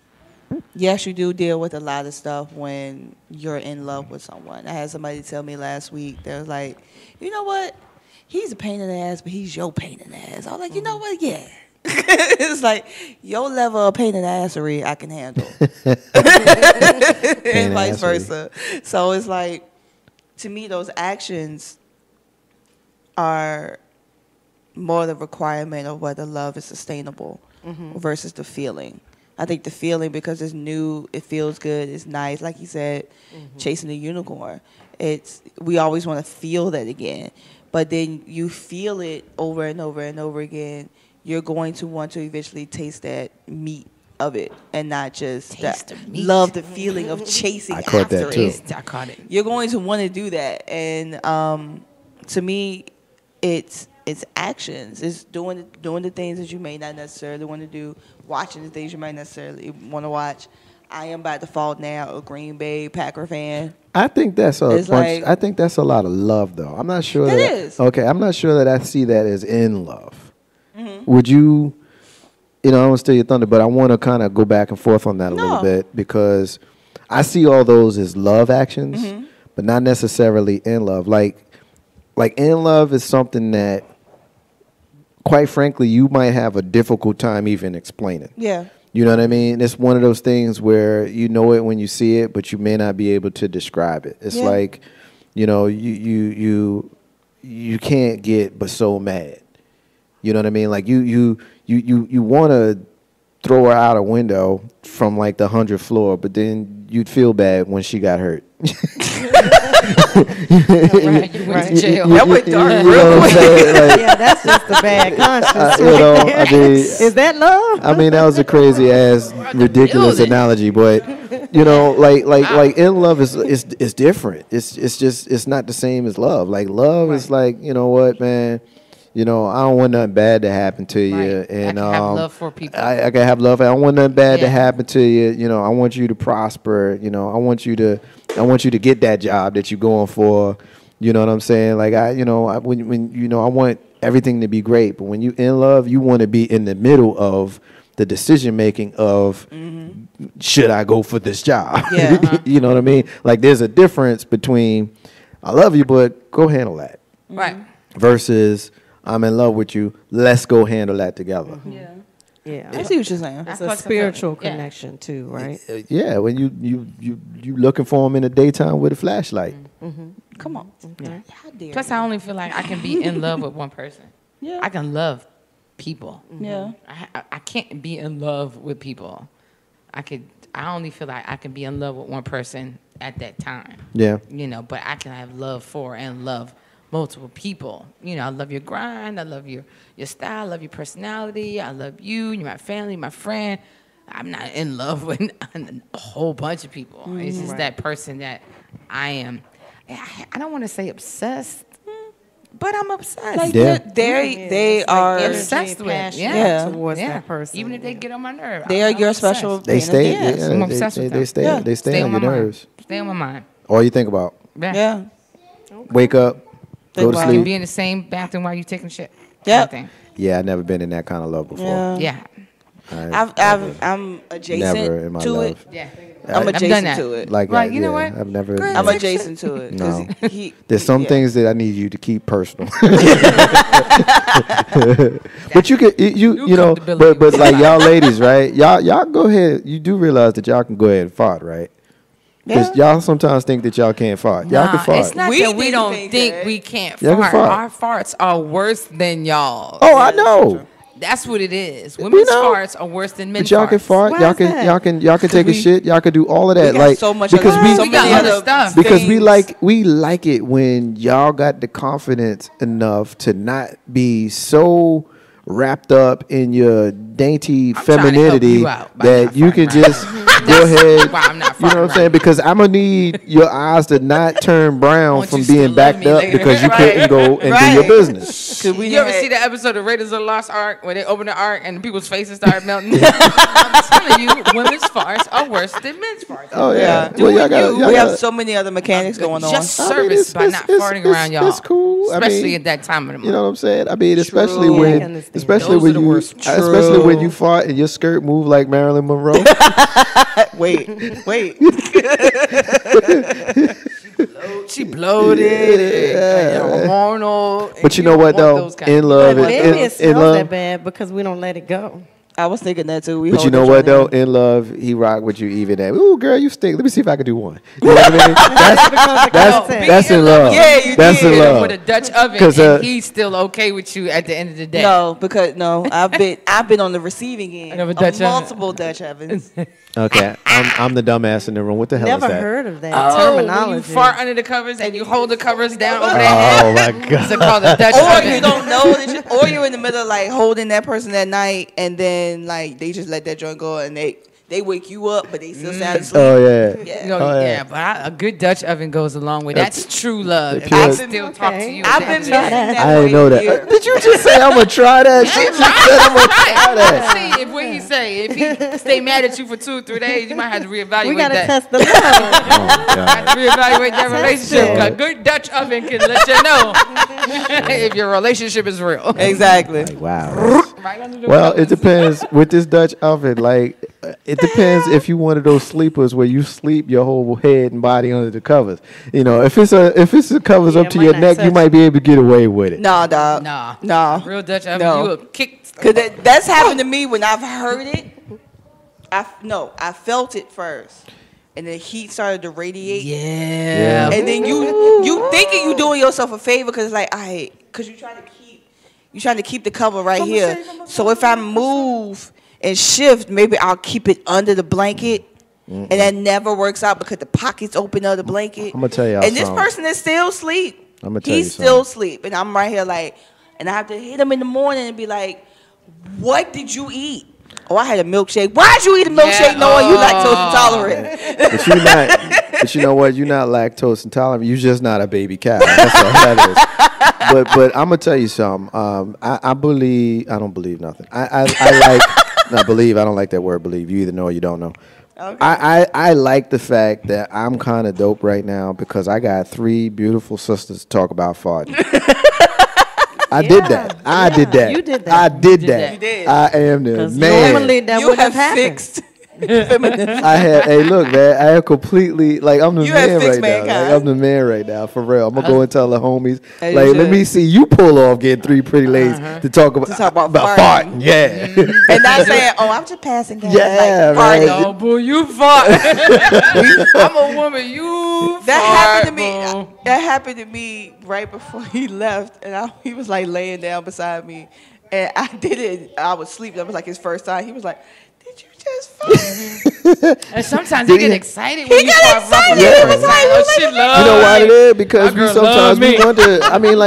[SPEAKER 5] yes, you do deal with a lot of stuff when you're in love with someone. I had somebody tell me last week, they was like, you know what? He's a pain in the ass, but he's your pain in the ass. I was like, you know what? Yeah. It's like your level of pain in the assery I can handle. And vice versa. So it's like, to me, those actions are more the requirement of whether love is sustainable versus the feeling. I think the feeling, because it's new, it feels good, it's nice. Like you said, chasing the unicorn. We always want to feel that again. But then you feel it over and over and over again. You're going to want to eventually taste that meat of it and not just love the feeling of chasing
[SPEAKER 1] I caught
[SPEAKER 5] after
[SPEAKER 1] that too.
[SPEAKER 5] it.
[SPEAKER 3] I caught it.
[SPEAKER 5] You're going to want to do that. And to me, it's actions. It's doing the things that you may not necessarily want to do, watching the things you might necessarily want to watch. I am by default now a Green Bay Packer fan.
[SPEAKER 1] I think that's a
[SPEAKER 5] It's
[SPEAKER 1] bunch,
[SPEAKER 5] like-
[SPEAKER 1] I think that's a lot of love, though. I'm not sure
[SPEAKER 5] It
[SPEAKER 1] that
[SPEAKER 5] is.
[SPEAKER 1] Okay, I'm not sure that I see that as in love. Would you? I don't steal your thunder, but I want to kind of go back and forth on that a little
[SPEAKER 5] No.
[SPEAKER 1] bit, because I see all those as love actions, but not necessarily in love. Like in love is something that, quite frankly, you might have a difficult time even explaining.
[SPEAKER 5] Yeah.
[SPEAKER 1] You know what I mean? It's one of those things where you know it when you see it, but you may not be able to describe it. It's like, you can't get but so mad. You know what I mean? Like you want to throw her out a window from like the 100th floor, but then you'd feel bad when she got hurt.
[SPEAKER 3] Right, you went to jail.
[SPEAKER 5] That went dark
[SPEAKER 1] You know
[SPEAKER 5] real
[SPEAKER 1] what I'm
[SPEAKER 5] quick.
[SPEAKER 1] saying? Like,
[SPEAKER 2] Yeah, that's just a bad conscience.
[SPEAKER 1] you know,
[SPEAKER 2] right there.
[SPEAKER 1] I mean,
[SPEAKER 2] Is that love?
[SPEAKER 1] I mean, that was a crazy ass, ridiculous
[SPEAKER 3] building.
[SPEAKER 1] analogy, but like in love is different. It's not the same as love. Like love is like, you know what, man. I don't want nothing bad to happen to you,
[SPEAKER 3] Right.
[SPEAKER 1] and
[SPEAKER 3] I can have love for people.
[SPEAKER 1] I can have love. I don't want nothing bad to
[SPEAKER 3] Yeah.
[SPEAKER 1] happen to you. I want you to prosper. I want you to get that job that you're going for. You know what I'm saying? Like I want everything to be great, but when you in love, you want to be in the middle of the decision making of should I go for this job?
[SPEAKER 5] Yeah.
[SPEAKER 1] You know what I mean? Like there's a difference between I love you, but go handle that,
[SPEAKER 3] Right.
[SPEAKER 1] versus I'm in love with you. Let's go handle that together.
[SPEAKER 5] Yeah.
[SPEAKER 2] Yeah.
[SPEAKER 5] I see what you're saying.
[SPEAKER 2] It's
[SPEAKER 3] I
[SPEAKER 2] a
[SPEAKER 3] fucks
[SPEAKER 2] spiritual
[SPEAKER 3] up. Yeah.
[SPEAKER 2] connection too, right?
[SPEAKER 1] Yeah, when you looking for them in the daytime with a flashlight.
[SPEAKER 5] Come on. How dare
[SPEAKER 3] Plus,
[SPEAKER 5] you?
[SPEAKER 3] I only feel like I can be in love with one person.
[SPEAKER 5] Yeah.
[SPEAKER 3] I can love people.
[SPEAKER 5] Yeah.
[SPEAKER 3] I can't be in love with people. I only feel like I can be in love with one person at that time.
[SPEAKER 1] Yeah.
[SPEAKER 3] But I can have love for and love multiple people. I love your grind. I love your style. I love your personality. I love you. You're my family, my friend. I'm not in love with a whole bunch of people. It's just that person that I am. I don't want to say obsessed, but I'm obsessed.
[SPEAKER 5] Like
[SPEAKER 1] Yeah.
[SPEAKER 5] they are
[SPEAKER 3] obsessed with,
[SPEAKER 2] passion
[SPEAKER 5] yeah.
[SPEAKER 2] towards
[SPEAKER 3] Yeah.
[SPEAKER 2] that person.
[SPEAKER 3] Even if they get on my nerve.
[SPEAKER 5] They are
[SPEAKER 3] I'm
[SPEAKER 5] your
[SPEAKER 3] obsessed.
[SPEAKER 5] special.
[SPEAKER 1] They stay.
[SPEAKER 5] Yes.
[SPEAKER 1] Yeah,
[SPEAKER 3] I'm obsessed with them.
[SPEAKER 1] they stay.
[SPEAKER 5] Yeah.
[SPEAKER 1] They stay
[SPEAKER 3] Stay
[SPEAKER 1] on
[SPEAKER 3] on
[SPEAKER 1] your
[SPEAKER 3] my mind.
[SPEAKER 1] nerves.
[SPEAKER 3] Stay on my mind.
[SPEAKER 1] All you think about.
[SPEAKER 5] Yeah.
[SPEAKER 1] Wake up, go to
[SPEAKER 5] about-
[SPEAKER 3] You
[SPEAKER 1] sleep.
[SPEAKER 3] be in the same bathroom while you taking shit.
[SPEAKER 5] Yep.
[SPEAKER 3] Kind of thing.
[SPEAKER 1] Yeah, I've never been in that kind of love before.
[SPEAKER 5] Yeah.
[SPEAKER 3] Yeah.
[SPEAKER 5] I'm adjacent
[SPEAKER 1] never in my
[SPEAKER 5] to
[SPEAKER 1] love.
[SPEAKER 5] it.
[SPEAKER 3] Yeah.
[SPEAKER 5] I'm
[SPEAKER 3] I've done
[SPEAKER 5] adjacent
[SPEAKER 3] that.
[SPEAKER 5] to it.
[SPEAKER 1] Like,
[SPEAKER 3] Like, you know
[SPEAKER 1] yeah,
[SPEAKER 3] what?
[SPEAKER 1] I've never.
[SPEAKER 3] Great.
[SPEAKER 5] I'm
[SPEAKER 1] never-
[SPEAKER 5] adjacent to it. 'cause
[SPEAKER 1] No. There's some things that I need you to keep personal. But you can you know,
[SPEAKER 3] comfortability
[SPEAKER 1] but like y'all ladies, right? Y'all go ahead. You do realize that y'all can go ahead and fart, right? Because y'all sometimes think that y'all can't fart. Y'all can fart.
[SPEAKER 3] It's not
[SPEAKER 5] We
[SPEAKER 3] that we
[SPEAKER 5] didn't
[SPEAKER 3] don't
[SPEAKER 5] think
[SPEAKER 3] think
[SPEAKER 5] that.
[SPEAKER 3] we can't
[SPEAKER 1] Y'all can
[SPEAKER 3] fart.
[SPEAKER 1] fart.
[SPEAKER 3] Our farts are worse than y'all.
[SPEAKER 1] Oh, I know.
[SPEAKER 3] That's what it is. Women's farts are worse than men's
[SPEAKER 1] But y'all
[SPEAKER 3] farts.
[SPEAKER 1] can fart.
[SPEAKER 2] Why
[SPEAKER 1] Y'all
[SPEAKER 2] is
[SPEAKER 1] can
[SPEAKER 2] that?
[SPEAKER 1] y'all can take a shit. Y'all can do all of that.
[SPEAKER 5] We got
[SPEAKER 1] Like
[SPEAKER 5] so much
[SPEAKER 1] because
[SPEAKER 5] other,
[SPEAKER 1] we
[SPEAKER 5] so
[SPEAKER 3] We got
[SPEAKER 5] many
[SPEAKER 3] other
[SPEAKER 5] other
[SPEAKER 3] stuff.
[SPEAKER 1] because
[SPEAKER 5] things.
[SPEAKER 1] we like it when y'all got the confidence enough to not be so wrapped up in your dainty
[SPEAKER 3] I'm trying to help
[SPEAKER 1] femininity
[SPEAKER 3] you out by
[SPEAKER 1] that
[SPEAKER 3] not
[SPEAKER 1] you
[SPEAKER 3] farting
[SPEAKER 1] can
[SPEAKER 3] right
[SPEAKER 1] just
[SPEAKER 3] now.
[SPEAKER 1] go ahead.
[SPEAKER 3] why I'm not
[SPEAKER 1] You know what I'm
[SPEAKER 3] farting
[SPEAKER 1] saying?
[SPEAKER 3] right
[SPEAKER 1] Because I'm gonna need your eyes to not turn brown
[SPEAKER 3] Won't
[SPEAKER 1] from
[SPEAKER 3] you still
[SPEAKER 1] being
[SPEAKER 3] love
[SPEAKER 1] backed
[SPEAKER 3] me
[SPEAKER 1] up
[SPEAKER 3] later?
[SPEAKER 1] because you
[SPEAKER 3] Right.
[SPEAKER 1] couldn't go and do your
[SPEAKER 5] Right.
[SPEAKER 1] business.
[SPEAKER 5] Cause we
[SPEAKER 3] You ever
[SPEAKER 5] had-
[SPEAKER 3] see the episode of Raiders of the Lost Ark where they open the ark and people's faces start melting? I'm telling you, women's farts are worse than men's farts.
[SPEAKER 1] Oh yeah.
[SPEAKER 5] Yeah.
[SPEAKER 1] Well, y'all got.
[SPEAKER 5] we have so many other mechanics going on.
[SPEAKER 3] Just
[SPEAKER 1] I mean,
[SPEAKER 3] service by not farting around y'all.
[SPEAKER 1] It's cool.
[SPEAKER 3] Especially
[SPEAKER 1] I mean,
[SPEAKER 3] at that time of the month.
[SPEAKER 1] you know what I'm saying? I mean, especially
[SPEAKER 5] True.
[SPEAKER 2] Yeah, I
[SPEAKER 1] when,
[SPEAKER 2] understand.
[SPEAKER 1] especially
[SPEAKER 3] Those
[SPEAKER 1] when
[SPEAKER 3] are the
[SPEAKER 1] you,
[SPEAKER 3] worst.
[SPEAKER 1] especially when
[SPEAKER 5] True.
[SPEAKER 1] you fart and your skirt move like Marilyn Monroe.
[SPEAKER 5] Wait.
[SPEAKER 3] She bloated, hormonal.
[SPEAKER 1] But you know what though? In love,
[SPEAKER 2] But maybe it
[SPEAKER 1] in
[SPEAKER 2] smells
[SPEAKER 1] love.
[SPEAKER 2] that bad because we don't let it go.
[SPEAKER 5] I was thinking that too. We
[SPEAKER 1] But you
[SPEAKER 5] hold
[SPEAKER 1] know
[SPEAKER 5] each
[SPEAKER 1] what
[SPEAKER 5] other
[SPEAKER 1] though?
[SPEAKER 5] in.
[SPEAKER 1] In love, he rock with you even at. Ooh, girl, you stink. Let me see if I can do one. You know what I mean? That's in love.
[SPEAKER 5] Yeah, you
[SPEAKER 1] That's in
[SPEAKER 5] did.
[SPEAKER 1] love.
[SPEAKER 3] with a Dutch oven,
[SPEAKER 1] 'Cause,
[SPEAKER 3] and he's still okay with you at the end of the day.
[SPEAKER 5] No, because I've been on the receiving end
[SPEAKER 3] Of a
[SPEAKER 5] of
[SPEAKER 3] Dutch oven.
[SPEAKER 5] multiple Dutch ovens.
[SPEAKER 1] Okay, I'm the dumbass in the room. What the hell
[SPEAKER 2] Never
[SPEAKER 1] is that?
[SPEAKER 2] heard of that
[SPEAKER 3] Oh, when you
[SPEAKER 2] terminology.
[SPEAKER 3] fart under the covers and you hold the covers down over their head.
[SPEAKER 1] Oh my
[SPEAKER 3] It's
[SPEAKER 1] god.
[SPEAKER 3] called a Dutch
[SPEAKER 5] Or
[SPEAKER 3] oven.
[SPEAKER 5] you don't know that or you're in the middle of like holding that person at night and then like they just let that joint go and they wake you up but they still sound asleep.
[SPEAKER 1] Oh yeah.
[SPEAKER 5] Yeah.
[SPEAKER 3] You know,
[SPEAKER 1] Oh, yeah.
[SPEAKER 3] yeah, but a good Dutch oven goes a long way. That's true love.
[SPEAKER 1] If
[SPEAKER 3] If I
[SPEAKER 1] you're-
[SPEAKER 3] still talk to you.
[SPEAKER 5] I've
[SPEAKER 3] at
[SPEAKER 5] been
[SPEAKER 3] the
[SPEAKER 5] missing
[SPEAKER 3] end of the day.
[SPEAKER 5] that.
[SPEAKER 1] I didn't know that.
[SPEAKER 5] year.
[SPEAKER 1] Did you just say I'm gonna try that? She just said I'm gonna try that.
[SPEAKER 3] See, if what he say, if he stay mad at you for 2 or 3 days, you might have to reevaluate
[SPEAKER 2] We got to
[SPEAKER 3] that.
[SPEAKER 2] test the love.
[SPEAKER 1] Oh, God.
[SPEAKER 3] Have to reevaluate that relationship.
[SPEAKER 1] it.
[SPEAKER 3] A good Dutch oven can let you know if your relationship is real.
[SPEAKER 5] Exactly.
[SPEAKER 1] Like, wow.
[SPEAKER 3] Right under the
[SPEAKER 1] Well,
[SPEAKER 3] covers.
[SPEAKER 1] it depends with this Dutch oven. Like, it depends if you one of those sleepers where you sleep your whole head and body under the covers. You know, if it's the covers
[SPEAKER 2] Yeah,
[SPEAKER 1] up to
[SPEAKER 2] might
[SPEAKER 1] your
[SPEAKER 2] not
[SPEAKER 1] neck, you
[SPEAKER 2] touch
[SPEAKER 1] might be able to get away with it.
[SPEAKER 5] Nah, dog.
[SPEAKER 3] Nah.
[SPEAKER 5] Nah.
[SPEAKER 3] Real Dutch oven,
[SPEAKER 5] No.
[SPEAKER 3] you will kick.
[SPEAKER 5] Cause that's happened to me when I've heard it. I felt it first, and the heat started to radiate.
[SPEAKER 3] Yeah.
[SPEAKER 5] And then you thinking you doing yourself a favor because like because you trying to keep the cover right here. So if I move and shift, maybe I'll keep it under the blanket. And that never works out because the pockets open of the blanket.
[SPEAKER 1] I'ma tell y'all
[SPEAKER 5] And this
[SPEAKER 1] something.
[SPEAKER 5] person is still asleep.
[SPEAKER 1] I'ma tell you
[SPEAKER 5] He's still
[SPEAKER 1] something.
[SPEAKER 5] asleep. And I'm right here like, and I have to hit him in the morning and be like, what did you eat? Oh, I had a milkshake. Why'd you eat a milkshake knowing you lactose intolerant?
[SPEAKER 1] But you're not. But you know what? You're not lactose intolerant. You're just not a baby cow. That's all that is. But I'm gonna tell you something. I believe. I don't believe nothing. I like. Not believe. I don't like that word. Believe. You either know or you don't know.
[SPEAKER 5] Okay.
[SPEAKER 1] I like the fact that I'm kind of dope right now because I got 3 beautiful sisters to talk about farting. I did that. I did that.
[SPEAKER 2] You did that.
[SPEAKER 1] I did that.
[SPEAKER 5] You did.
[SPEAKER 1] I am the
[SPEAKER 2] 'Cause
[SPEAKER 1] man.
[SPEAKER 2] normally that
[SPEAKER 5] You
[SPEAKER 2] wouldn't have
[SPEAKER 5] have
[SPEAKER 2] happened.
[SPEAKER 5] fixed.
[SPEAKER 1] I had, hey, look, man, I am completely, like, I'm the
[SPEAKER 5] You have
[SPEAKER 1] man
[SPEAKER 5] fixed
[SPEAKER 1] right now.
[SPEAKER 5] mankind.
[SPEAKER 1] Like, I'm the man right now, for real. I'm going to go and tell the homies,
[SPEAKER 5] As
[SPEAKER 1] like,
[SPEAKER 5] you
[SPEAKER 1] let
[SPEAKER 5] should.
[SPEAKER 1] me see you pull off getting 3 pretty ladies to talk about,
[SPEAKER 5] about
[SPEAKER 1] farting.
[SPEAKER 5] farting.
[SPEAKER 1] Yeah.
[SPEAKER 5] And not saying, oh, I'm just passing gas.
[SPEAKER 1] Yeah,
[SPEAKER 5] like,
[SPEAKER 1] right.
[SPEAKER 5] farting.
[SPEAKER 3] No, boo, you fart. I'm a woman. You
[SPEAKER 5] That
[SPEAKER 3] fart,
[SPEAKER 5] happened to me.
[SPEAKER 3] boo.
[SPEAKER 5] That happened to me right before he left, and he was like laying down beside me, and I did it. I was sleeping. That was like his first time. He was like, "Did you just fart?"
[SPEAKER 3] And sometimes they get excited when you
[SPEAKER 5] get
[SPEAKER 3] fart
[SPEAKER 5] excited.
[SPEAKER 3] roughing
[SPEAKER 1] Yeah.
[SPEAKER 3] the first time. Oh, she love
[SPEAKER 1] You know why
[SPEAKER 3] me.
[SPEAKER 1] it is? Because
[SPEAKER 3] My
[SPEAKER 1] we
[SPEAKER 3] girl
[SPEAKER 1] sometimes
[SPEAKER 3] love
[SPEAKER 1] we
[SPEAKER 3] me.
[SPEAKER 1] wonder, I mean,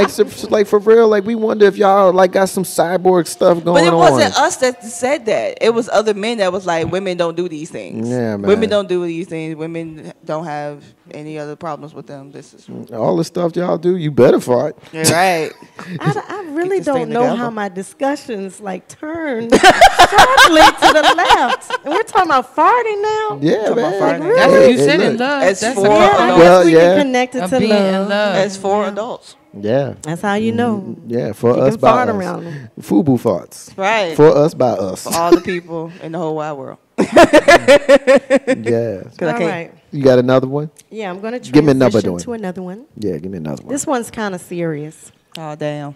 [SPEAKER 1] like for real, like we wonder if y'all like got some cyborg stuff going
[SPEAKER 5] But it
[SPEAKER 1] on.
[SPEAKER 5] wasn't us that said that. It was other men that was like, "Women don't do these things.
[SPEAKER 1] Yeah, man.
[SPEAKER 5] Women don't do these things. Women don't have any other problems with them." This is
[SPEAKER 1] All the stuff y'all do, you better fart.
[SPEAKER 5] right.
[SPEAKER 2] I really
[SPEAKER 5] this thing
[SPEAKER 2] don't know
[SPEAKER 5] together.
[SPEAKER 2] how my discussions like turn sharply to the left. And we're talking about farting now.
[SPEAKER 1] Yeah,
[SPEAKER 5] Talking
[SPEAKER 1] man.
[SPEAKER 5] about farting.
[SPEAKER 2] Like,
[SPEAKER 3] That's
[SPEAKER 2] really?
[SPEAKER 3] what you
[SPEAKER 1] Hey,
[SPEAKER 3] said
[SPEAKER 1] look.
[SPEAKER 3] in love.
[SPEAKER 5] As
[SPEAKER 3] That's
[SPEAKER 5] for-
[SPEAKER 3] a
[SPEAKER 2] Yeah, I
[SPEAKER 3] part
[SPEAKER 2] guess
[SPEAKER 1] Well,
[SPEAKER 2] we
[SPEAKER 1] yeah.
[SPEAKER 2] can connect it
[SPEAKER 3] of
[SPEAKER 2] to
[SPEAKER 3] being in
[SPEAKER 2] love.
[SPEAKER 3] love.
[SPEAKER 5] As for adults,
[SPEAKER 1] Yeah.
[SPEAKER 2] That's how you know.
[SPEAKER 1] Yeah, for
[SPEAKER 2] You
[SPEAKER 1] us
[SPEAKER 2] can
[SPEAKER 1] by
[SPEAKER 2] fart
[SPEAKER 1] us.
[SPEAKER 2] around them.
[SPEAKER 1] Fubu farts.
[SPEAKER 5] right?
[SPEAKER 1] For us by us.
[SPEAKER 5] For all the people in the whole wide world.
[SPEAKER 1] Yeah.
[SPEAKER 5] 'Cause I
[SPEAKER 2] All
[SPEAKER 5] can't-
[SPEAKER 2] right.
[SPEAKER 1] You got another one?
[SPEAKER 2] Yeah, I'm going to
[SPEAKER 1] Give me another
[SPEAKER 2] transition
[SPEAKER 1] one.
[SPEAKER 2] to another one.
[SPEAKER 1] Yeah, give me another one.
[SPEAKER 2] This one's kind of serious.
[SPEAKER 5] Oh damn.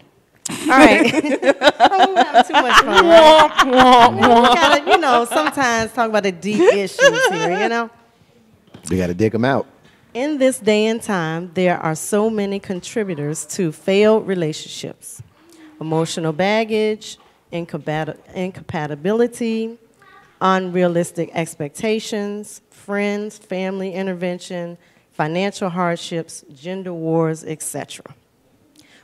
[SPEAKER 2] All right. Oh, we're having too much fun, right? We gotta, sometimes talk about the deep issues here, you know?
[SPEAKER 1] We got to dig them out.
[SPEAKER 2] In this day and time, there are so many contributors to failed relationships. Emotional baggage, incompatibility, unrealistic expectations, friends, family intervention, financial hardships, gender wars, etc.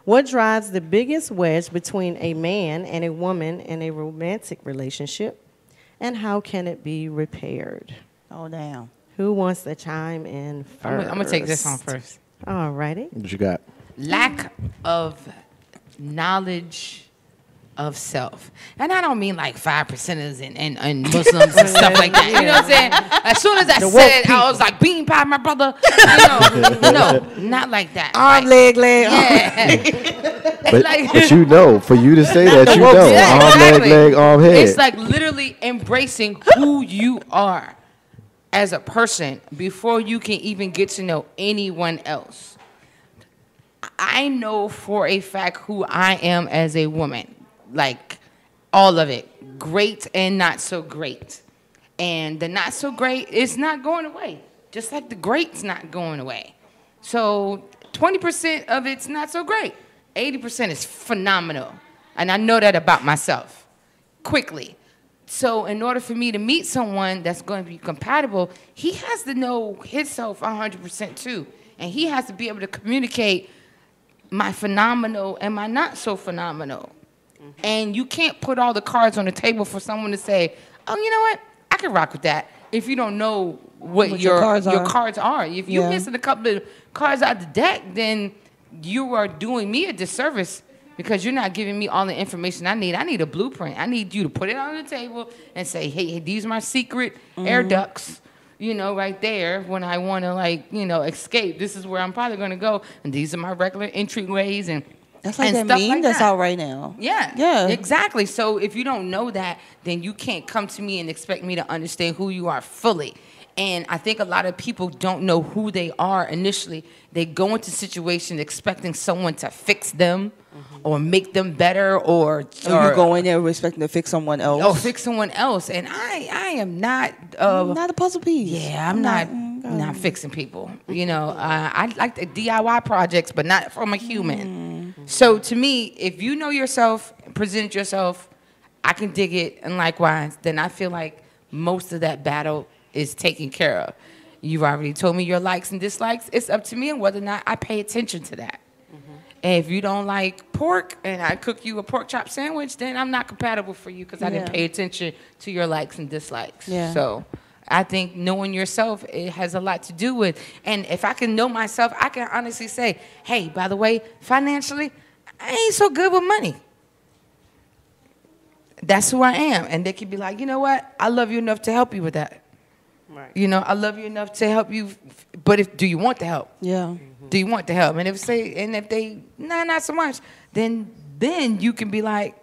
[SPEAKER 2] What drives the biggest wedge between a man and a woman in a romantic relationship, and how can it be repaired?
[SPEAKER 5] Oh, damn.
[SPEAKER 2] Who wants to chime in first?
[SPEAKER 3] I'm going to take this one first.
[SPEAKER 2] All righty.
[SPEAKER 1] What you got?
[SPEAKER 3] Lack of knowledge of self. And I don't mean like 5%ers and Muslims and stuff like that. You know what I'm saying? As soon as I said it, I was like, bean pie, my brother. No, not like that.
[SPEAKER 5] Arm,
[SPEAKER 3] like,
[SPEAKER 5] leg.
[SPEAKER 3] Yeah.
[SPEAKER 1] But,
[SPEAKER 3] Like-
[SPEAKER 1] but you know, for you to say that, you know.
[SPEAKER 3] Yeah,
[SPEAKER 1] Arm,
[SPEAKER 3] exactly.
[SPEAKER 1] leg, arm, head.
[SPEAKER 3] It's like literally embracing who you are as a person before you can even get to know anyone else. I know for a fact who I am as a woman. Like, all of it. Great and not so great. And the not so great is not going away. Just like the great's not going away. So 20% of it's not so great. 80% is phenomenal. And I know that about myself. Quickly. So in order for me to meet someone that's going to be compatible, he has to know himself 100% too. And he has to be able to communicate my phenomenal and my not so phenomenal. And you can't put all the cards on the table for someone to say, oh, you know what? I can rock with that. If you don't know what your cards are. If you're missing a couple of cards out the deck, then you are doing me a disservice because you're not giving me all the information I need. I need a blueprint. I need you to put it on the table and say, hey, these are my secret air ducts, right there when I want to, escape. This is where I'm probably going to go. And these are my regular entryways and
[SPEAKER 5] That's like
[SPEAKER 3] and
[SPEAKER 5] that
[SPEAKER 3] stuff
[SPEAKER 5] meme
[SPEAKER 3] like
[SPEAKER 5] that's
[SPEAKER 3] that.
[SPEAKER 5] out right now.
[SPEAKER 3] Yeah, exactly. So if you don't know that, then you can't come to me and expect me to understand who you are fully. And I think a lot of people don't know who they are initially. They go into situations expecting someone to fix them or make them better or
[SPEAKER 5] you go in there expecting to fix someone else.
[SPEAKER 3] or fix someone else. And I am not
[SPEAKER 5] not a puzzle piece.
[SPEAKER 3] yeah, I'm not fixing people. I like the DIY projects, but not from a human. So to me, if you know yourself, present yourself, I can dig it, and likewise, then I feel like most of that battle is taken care of. You've already told me your likes and dislikes. It's up to me and whether or not I pay attention to that. And if you don't like pork and I cook you a pork chop sandwich, then I'm not compatible for you because I didn't pay attention to your likes and dislikes.
[SPEAKER 5] Yeah.
[SPEAKER 3] So I think knowing yourself, it has a lot to do with. And if I can know myself, I can honestly say, hey, by the way, financially, I ain't so good with money. That's who I am. And they could be like, you know what? I love you enough to help you with that.
[SPEAKER 2] Right.
[SPEAKER 3] I love you enough to help you. But do you want the help?
[SPEAKER 5] Yeah.
[SPEAKER 3] Do you want the help? And if they not so much, then you can be like,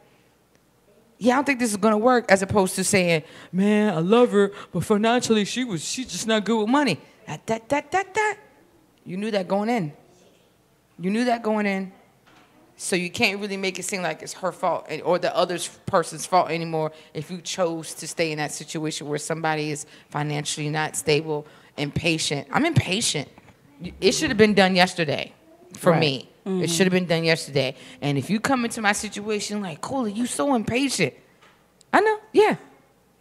[SPEAKER 3] yeah, I don't think this is gonna work, as opposed to saying, man, I love her, but financially she's just not good with money. That. You knew that going in. So you can't really make it seem like it's her fault or the other person's fault anymore if you chose to stay in that situation where somebody is financially not stable, impatient. I'm impatient. It should have been done yesterday for me. It should have been done yesterday. And if you come into my situation like, Cooley, you so impatient. I know, yeah.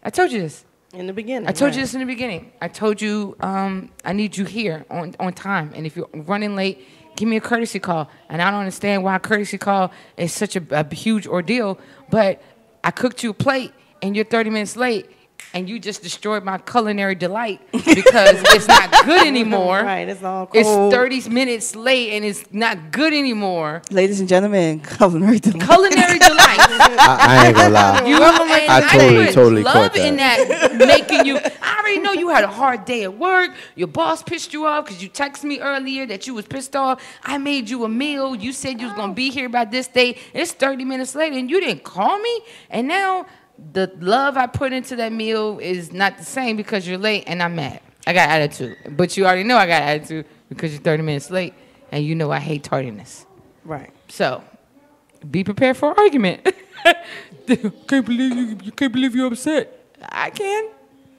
[SPEAKER 3] I told you this.
[SPEAKER 2] In the beginning.
[SPEAKER 3] I told you this in the beginning. I told you I need you here on time. And if you're running late, give me a courtesy call. And I don't understand why a courtesy call is such a huge ordeal. But I cooked you a plate and you're 30 minutes late. And you just destroyed my culinary delight because it's not good anymore.
[SPEAKER 2] Right, it's all cold.
[SPEAKER 3] It's 30 minutes late and it's not good anymore.
[SPEAKER 5] Ladies and gentlemen, culinary delight.
[SPEAKER 3] Culinary delight.
[SPEAKER 1] I ain't gonna lie. I totally
[SPEAKER 3] love
[SPEAKER 1] caught that.
[SPEAKER 3] in that making you. I already know you had a hard day at work. Your boss pissed you off because you texted me earlier that you was pissed off. I made you a meal. You said you was gonna be here by this date. It's 30 minutes later and you didn't call me. And now the love I put into that meal is not the same because you're late and I'm mad. I got attitude. But you already know I got attitude because you're 30 minutes late and you know I hate tardiness.
[SPEAKER 2] Right.
[SPEAKER 3] So, be prepared for an argument. Can't believe you're upset. I can.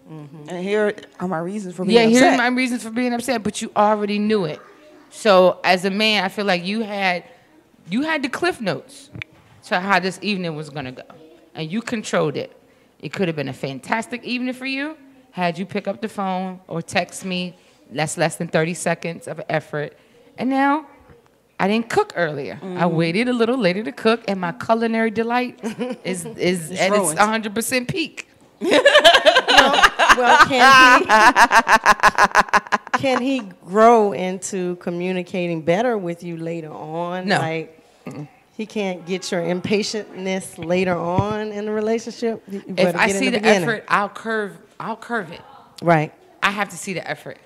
[SPEAKER 5] And here are my reasons for being upset.
[SPEAKER 3] Here are my reasons for being upset, but you already knew it. So, as a man, I feel like you had the cliff notes to how this evening was going to go. and you controlled it. It could have been a fantastic evening for you had you pick up the phone or text me. That's less than 30 seconds of effort. And now, I didn't cook earlier. I waited a little later to cook, and my culinary delight is at its 100% peak.
[SPEAKER 2] Well, can he grow into communicating better with you later on?
[SPEAKER 3] No.
[SPEAKER 2] Like, he can't get your impatientness later on in the relationship?
[SPEAKER 3] If I see the effort, I'll curve it.
[SPEAKER 2] Right.
[SPEAKER 3] I have to see the effort.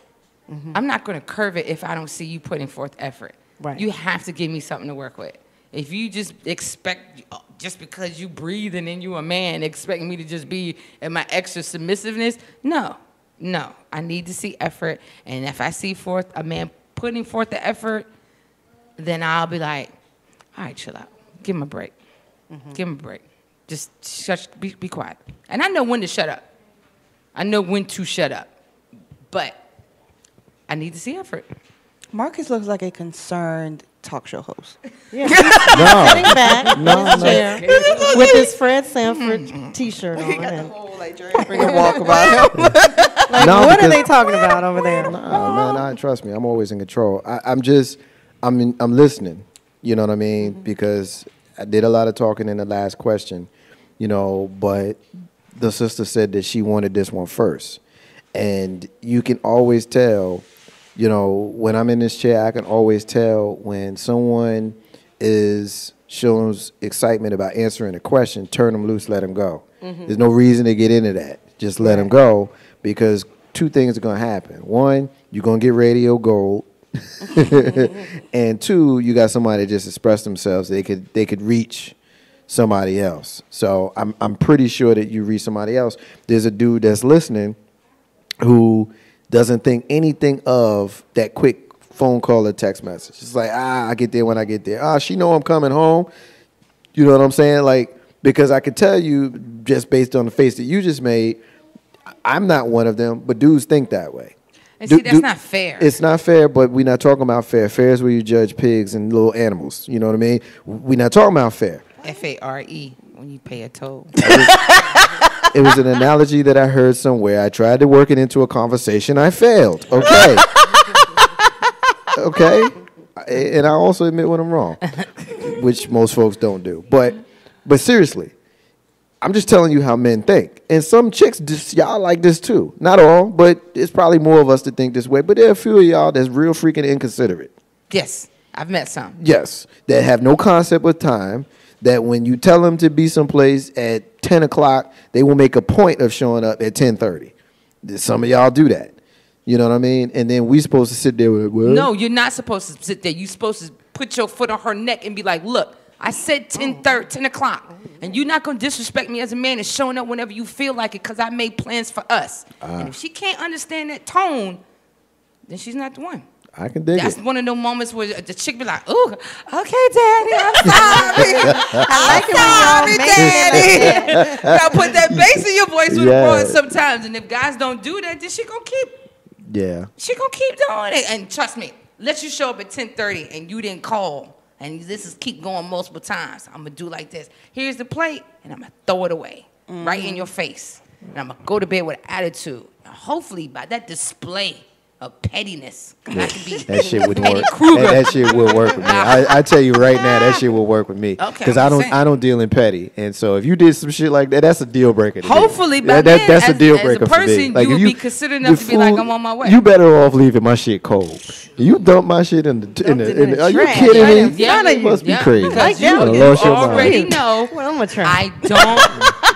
[SPEAKER 3] I'm not going to curve it if I don't see you putting forth effort.
[SPEAKER 2] Right.
[SPEAKER 3] You have to give me something to work with. If you just expect, just because you breathe and then you a man, expecting me to just be in my extra submissiveness, no. I need to see effort. And if I see forth a man putting forth the effort, then I'll be like, all right, chill out. Give him a break. Give him a break. Just be quiet. And I know when to shut up. I know when to shut up. But I need to see effort.
[SPEAKER 5] Marcus looks like a concerned talk show host.
[SPEAKER 2] Yeah, sitting back in his chair with his Fred Sanford T-shirt on.
[SPEAKER 5] He got the
[SPEAKER 2] And
[SPEAKER 5] whole like Jerry walk about him.
[SPEAKER 2] like,
[SPEAKER 1] No,
[SPEAKER 2] what are
[SPEAKER 1] because-
[SPEAKER 2] they talking about over there?
[SPEAKER 1] Man, trust me, I'm always in control. I'm listening. You know what I mean? Because I did a lot of talking in the last question, but the sister said that she wanted this one first. And you can always tell, when I'm in this chair, I can always tell when someone shows excitement about answering a question, turn them loose, let them go. There's no reason to get into that. Just let them go, because two things are going to happen. One, you're going to get radio gold. And two, you got somebody that just expressed themselves. They could reach somebody else. So I'm pretty sure that you reach somebody else. There's a dude that's listening who doesn't think anything of that quick phone call or text message. It's like, I get there when I get there. She know I'm coming home. You know what I'm saying? Like, because I could tell you just based on the face that you just made, I'm not one of them, but dudes think that way.
[SPEAKER 3] And see, that's not fair.
[SPEAKER 1] It's not fair, but we're not talking about fair. Fair is where you judge pigs and little animals. You know what I mean? We're not talking about fair.
[SPEAKER 3] FARE, when you pay a toll.
[SPEAKER 1] It was an analogy that I heard somewhere. I tried to work it into a conversation. I failed. Okay. Okay. And I also admit when I'm wrong, which most folks don't do. But seriously, I'm just telling you how men think. And some chicks, y'all like this too. Not all, but it's probably more of us that think this way. But there are a few of y'all that's real freaking inconsiderate.
[SPEAKER 3] Yes, I've met some.
[SPEAKER 1] Yes, that have no concept of time, that when you tell them to be someplace at 10 o'clock, they will make a point of showing up at 10:30. Some of y'all do that. You know what I mean? And then we supposed to sit there with, what?
[SPEAKER 3] No, you're not supposed to sit there. You're supposed to put your foot on her neck and be like, look, I said 10 o'clock, and you're not going to disrespect me as a man and showing up whenever you feel like it because I made plans for us. And if she can't understand that tone, then she's not the one.
[SPEAKER 1] I can dig
[SPEAKER 3] That's
[SPEAKER 1] it.
[SPEAKER 3] one of those moments where the chick be like, "Ooh, okay, daddy, I'm sorry. I'm sorry, daddy." You gotta put that bass in your voice with
[SPEAKER 1] Yeah.
[SPEAKER 3] a broad sometimes. And if guys don't do that, then she gonna keep doing it. And trust me, let you show up at 10:30 and you didn't call, and this is keep going multiple times. I'm gonna do like this. Here's the plate, and I'm gonna throw it away right in your face. And I'm gonna go to bed with attitude. And hopefully, by that display of pettiness, I can be
[SPEAKER 1] That shit would
[SPEAKER 3] Petty
[SPEAKER 1] work.
[SPEAKER 3] Krueger.
[SPEAKER 1] That shit will work with me. I tell you right now, that shit will work with me.
[SPEAKER 3] Okay,
[SPEAKER 1] Because
[SPEAKER 3] I'm
[SPEAKER 1] I
[SPEAKER 3] saying.
[SPEAKER 1] don't deal in petty. And so if you did some shit like that, that's a deal breaker. To me.
[SPEAKER 3] Hopefully, by
[SPEAKER 1] that's
[SPEAKER 3] then,
[SPEAKER 1] a deal
[SPEAKER 3] as a
[SPEAKER 1] breaker for me.
[SPEAKER 3] person,
[SPEAKER 1] Like,
[SPEAKER 3] you
[SPEAKER 1] if
[SPEAKER 3] would be considerate enough
[SPEAKER 1] the
[SPEAKER 3] to be like, I'm on my way.
[SPEAKER 1] You better off leaving my shit cold. You dump my shit in the are you
[SPEAKER 2] trash.
[SPEAKER 1] kidding
[SPEAKER 2] Right
[SPEAKER 1] me?
[SPEAKER 2] in front of
[SPEAKER 1] You must be
[SPEAKER 3] Yeah,
[SPEAKER 1] crazy.
[SPEAKER 3] because
[SPEAKER 1] You
[SPEAKER 3] you
[SPEAKER 1] done lost your
[SPEAKER 3] already
[SPEAKER 1] mind.
[SPEAKER 3] know
[SPEAKER 2] Well, I'm gonna try.
[SPEAKER 3] I don't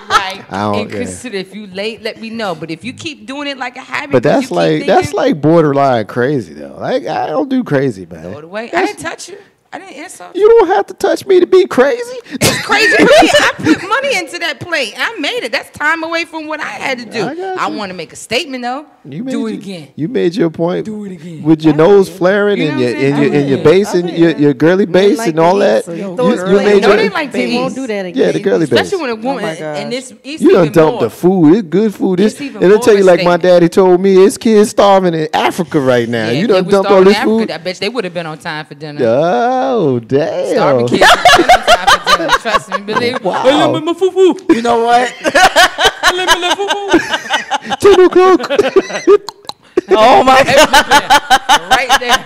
[SPEAKER 3] like
[SPEAKER 1] I don't-
[SPEAKER 3] inconsiderate. If you late, let me know. But if you keep doing it like a habit,
[SPEAKER 1] But
[SPEAKER 3] 'cause you keep
[SPEAKER 1] that's
[SPEAKER 3] thinking,
[SPEAKER 1] like borderline crazy though. Like I don't do crazy,
[SPEAKER 3] throw
[SPEAKER 1] man.
[SPEAKER 3] it away. I didn't touch you. I didn't insult you.
[SPEAKER 1] You don't have to touch me to be crazy.
[SPEAKER 3] It's crazy for me. I put money into that plate. I made it. That's time away from what I had to do.
[SPEAKER 1] I got
[SPEAKER 3] I
[SPEAKER 1] you.
[SPEAKER 3] want to make a statement though.
[SPEAKER 1] You
[SPEAKER 3] Do
[SPEAKER 1] made
[SPEAKER 3] it
[SPEAKER 1] your-
[SPEAKER 3] again.
[SPEAKER 1] You made your point.
[SPEAKER 3] Do it again.
[SPEAKER 1] With your nose flaring
[SPEAKER 3] You
[SPEAKER 1] and
[SPEAKER 3] know
[SPEAKER 1] your
[SPEAKER 3] what I'm
[SPEAKER 1] and
[SPEAKER 3] saying?
[SPEAKER 1] your and your
[SPEAKER 2] I
[SPEAKER 1] bass
[SPEAKER 2] mean,
[SPEAKER 1] and your girly bass
[SPEAKER 2] like
[SPEAKER 1] and all
[SPEAKER 2] the
[SPEAKER 1] that.
[SPEAKER 2] heat, so you
[SPEAKER 1] You,
[SPEAKER 2] throw it
[SPEAKER 1] you
[SPEAKER 2] away.
[SPEAKER 1] made
[SPEAKER 3] No,
[SPEAKER 1] your
[SPEAKER 3] they like
[SPEAKER 2] They
[SPEAKER 3] titties.
[SPEAKER 2] won't do that again.
[SPEAKER 1] yeah the girly bass.
[SPEAKER 3] Especially when a woman
[SPEAKER 5] my gosh.
[SPEAKER 3] and it's
[SPEAKER 1] You done
[SPEAKER 3] even
[SPEAKER 1] dumped
[SPEAKER 3] more.
[SPEAKER 1] the food. It's good food.
[SPEAKER 3] It's
[SPEAKER 1] It's,
[SPEAKER 3] even
[SPEAKER 1] it'll
[SPEAKER 3] more
[SPEAKER 1] tell you
[SPEAKER 3] of a
[SPEAKER 1] like my
[SPEAKER 3] statement.
[SPEAKER 1] daddy told me. His kids starving in Africa right now.
[SPEAKER 3] Yeah,
[SPEAKER 1] You
[SPEAKER 3] if
[SPEAKER 1] done
[SPEAKER 3] they was
[SPEAKER 1] dumped all
[SPEAKER 3] starving
[SPEAKER 1] this
[SPEAKER 3] in
[SPEAKER 1] food.
[SPEAKER 3] Africa, I bet they would have been on time for dinner.
[SPEAKER 1] Oh damn!
[SPEAKER 3] Starving kids would have been on time for dinner. Trust me, believe.
[SPEAKER 1] Wow.
[SPEAKER 3] Oh, yeah, but my fufu
[SPEAKER 5] You know what?
[SPEAKER 1] 10 o'clock.
[SPEAKER 5] Oh my God.
[SPEAKER 3] Right there.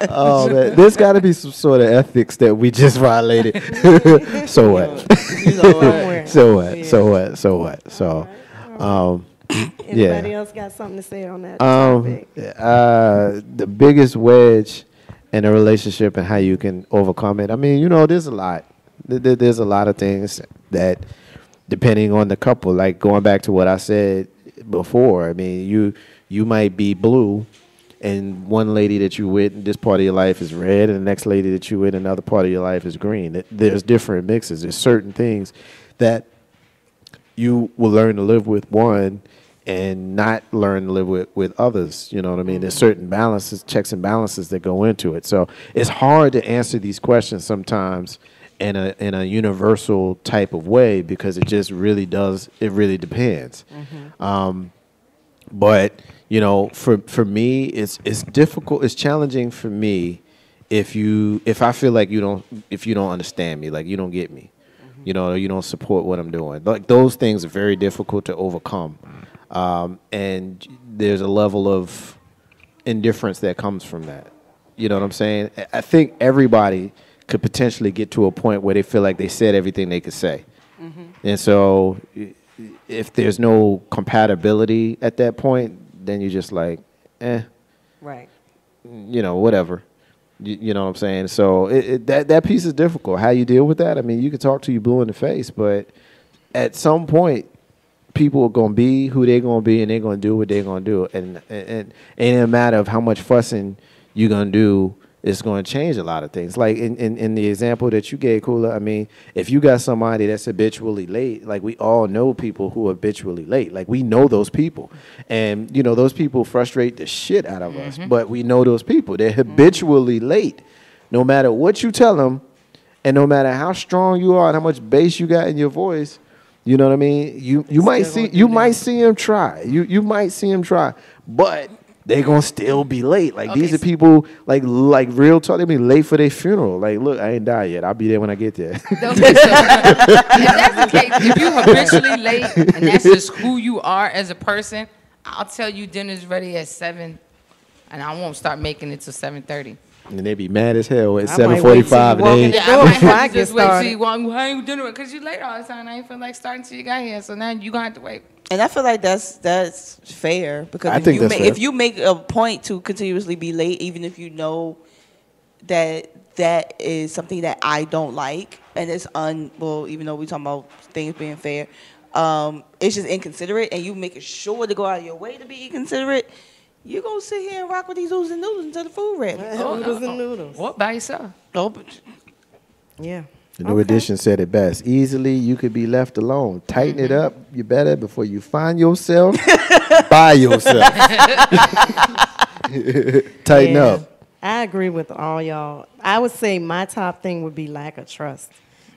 [SPEAKER 1] Oh man, there's got to be some sort of ethics that we just violated. So what?
[SPEAKER 5] You know what?
[SPEAKER 1] So what? So what? So what? So,
[SPEAKER 2] Anybody
[SPEAKER 1] yeah.
[SPEAKER 2] else got something to say on that topic?
[SPEAKER 1] The biggest wedge in a relationship and how you can overcome it. I mean, you know, there's a lot. There's a lot of things that, depending on the couple, like going back to what I said before. I mean, you might be blue, and one lady that you with in this part of your life is red, and the next lady that you with in another part of your life is green. There's different mixes. There's certain things that you will learn to live with one and not learn to live with others. You know what I mean? There's certain balances, checks and balances that go into it. So it's hard to answer these questions sometimes in a universal type of way, because it just really does. It really depends. But you know, for me, it's difficult. It's challenging for me if I feel like you don't understand me, like you don't get me, you know, you don't support what I'm doing. Like those things are very difficult to overcome, and there's a level of indifference that comes from that. You know what I'm saying? I think everybody could potentially get to a point where they feel like they said everything they could say. And so if there's no compatibility at that point, then you're just like,
[SPEAKER 2] Right.
[SPEAKER 1] you know, whatever. You know what I'm saying? So that piece is difficult. How you deal with that? I mean, you can talk to you blue in the face, but at some point, people are going to be who they're going to be, and they're going to do what they're going to do. And in a matter of how much fussing you're going to do, it's going to change a lot of things. Like in the example that you gave, Kula, I mean, if you got somebody that's habitually late, like we all know people who are habitually late. Like we know those people. And, you know, those people frustrate the shit out of us. But we know those people. They're habitually late. No matter what you tell them, and no matter how strong you are and how much bass you got in your voice, you know what I mean? You might see him try. You might see him try. But they're going to still be late. Like, these are people, like real talk, they be late for their funeral. Like, look, I ain't died yet. I'll be there when I get there.
[SPEAKER 3] Okay, so if that's the case, if you habitually late and that's just who you are as a person, I'll tell you dinner's ready at 7, and I won't start making it till 7:30.
[SPEAKER 1] And they be mad as hell at
[SPEAKER 2] I might wait till
[SPEAKER 1] 7:45.
[SPEAKER 2] you walk in the
[SPEAKER 3] Yeah,
[SPEAKER 2] door
[SPEAKER 3] I might
[SPEAKER 2] before I
[SPEAKER 3] have to
[SPEAKER 2] get
[SPEAKER 3] just wait till
[SPEAKER 2] started.
[SPEAKER 3] you walk. Why ain't dinner? Because you late all the time. I ain't feel like starting till you got here. So now you gonna have to wait.
[SPEAKER 5] And I feel like that's fair,
[SPEAKER 1] I
[SPEAKER 5] because
[SPEAKER 1] think that's fair.
[SPEAKER 5] if you make a point to continuously be late, even if you know that is something that I don't like, and it's even though we talking about things being fair, it's just inconsiderate, and you making sure to go out of your way to be inconsiderate, you gonna sit here and rock with these oodles and noodles until the food ready.
[SPEAKER 2] Noodles and noodles.
[SPEAKER 3] What by yourself?
[SPEAKER 5] No, but
[SPEAKER 2] Yeah.
[SPEAKER 1] The New Edition said it best. Easily, you could be left alone. Tighten it up. You better before you find yourself by yourself. Tighten
[SPEAKER 2] Yeah.
[SPEAKER 1] up.
[SPEAKER 2] I agree with all y'all. I would say my top thing would be lack of trust.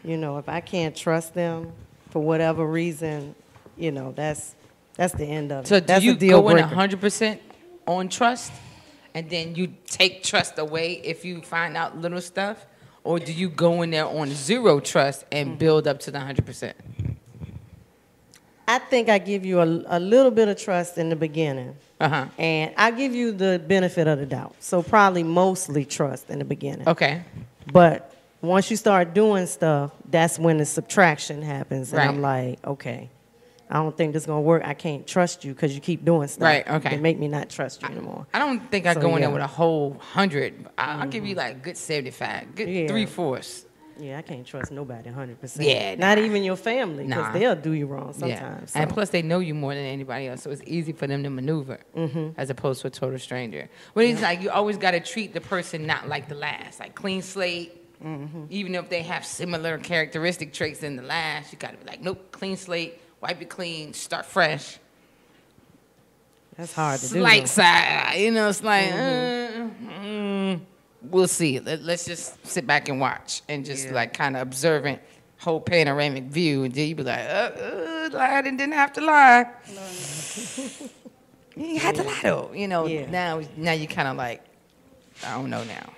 [SPEAKER 2] You know, if I can't trust them for whatever reason, you know, that's the end of it.
[SPEAKER 3] So do
[SPEAKER 2] That's
[SPEAKER 3] you
[SPEAKER 2] a deal
[SPEAKER 3] go in
[SPEAKER 2] breaker.
[SPEAKER 3] 100% on trust, and then you take trust away if you find out little stuff? Or do you go in there on 0 trust and build up to the 100%?
[SPEAKER 2] I think I give you a little bit of trust in the beginning.
[SPEAKER 3] Uh-huh.
[SPEAKER 2] And I give you the benefit of the doubt. So probably mostly trust in the beginning.
[SPEAKER 3] Okay.
[SPEAKER 2] But once you start doing stuff, that's when the subtraction happens. And I'm
[SPEAKER 3] Right.
[SPEAKER 2] like, okay, I don't think this is going to work. I can't trust you because you keep doing stuff.
[SPEAKER 3] Right, okay.
[SPEAKER 2] It make me not trust you anymore.
[SPEAKER 3] I don't think I
[SPEAKER 2] So,
[SPEAKER 3] go in there
[SPEAKER 2] yeah.
[SPEAKER 3] with a whole 100. I'll give you like good 75, good
[SPEAKER 2] Yeah.
[SPEAKER 3] 3/4.
[SPEAKER 2] Yeah, I can't trust nobody 100%.
[SPEAKER 3] Yeah,
[SPEAKER 2] Not even your family, because
[SPEAKER 3] Nah.
[SPEAKER 2] they'll do you wrong
[SPEAKER 3] Yeah.
[SPEAKER 2] sometimes.
[SPEAKER 3] And
[SPEAKER 2] so.
[SPEAKER 3] plus, they know you more than anybody else, so it's easy for them to maneuver as opposed to a total stranger. But it's like you always got to treat the person not like the last, like clean slate. Even if they have similar characteristic traits than the last, you got to be like, nope, clean slate, wipe it clean, start fresh.
[SPEAKER 2] That's hard to do.
[SPEAKER 3] Slight
[SPEAKER 2] though.
[SPEAKER 3] side, you know, it's like, we'll see. Let's just sit back and watch and just like kind of observant, whole panoramic view, and then you be like, lied and didn't have to lie. You had to lie though, you know.
[SPEAKER 2] Yeah.
[SPEAKER 3] Now you kind of like, I don't know now.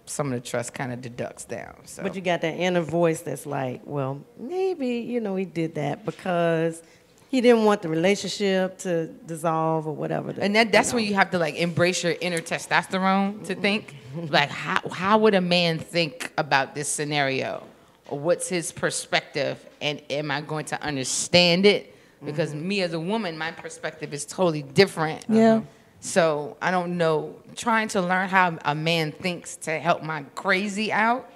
[SPEAKER 3] some of the trust kind of deducts down. So.
[SPEAKER 2] But you got that inner voice that's like, well, maybe, he did that because he didn't want the relationship to dissolve or whatever.
[SPEAKER 3] And that's when you have to like embrace your inner testosterone to think like, how would a man think about this scenario? Or what's his perspective? And am I going to understand it? Because me as a woman, my perspective is totally different.
[SPEAKER 5] Yeah.
[SPEAKER 3] So I don't know. Trying to learn how a man thinks to help my crazy out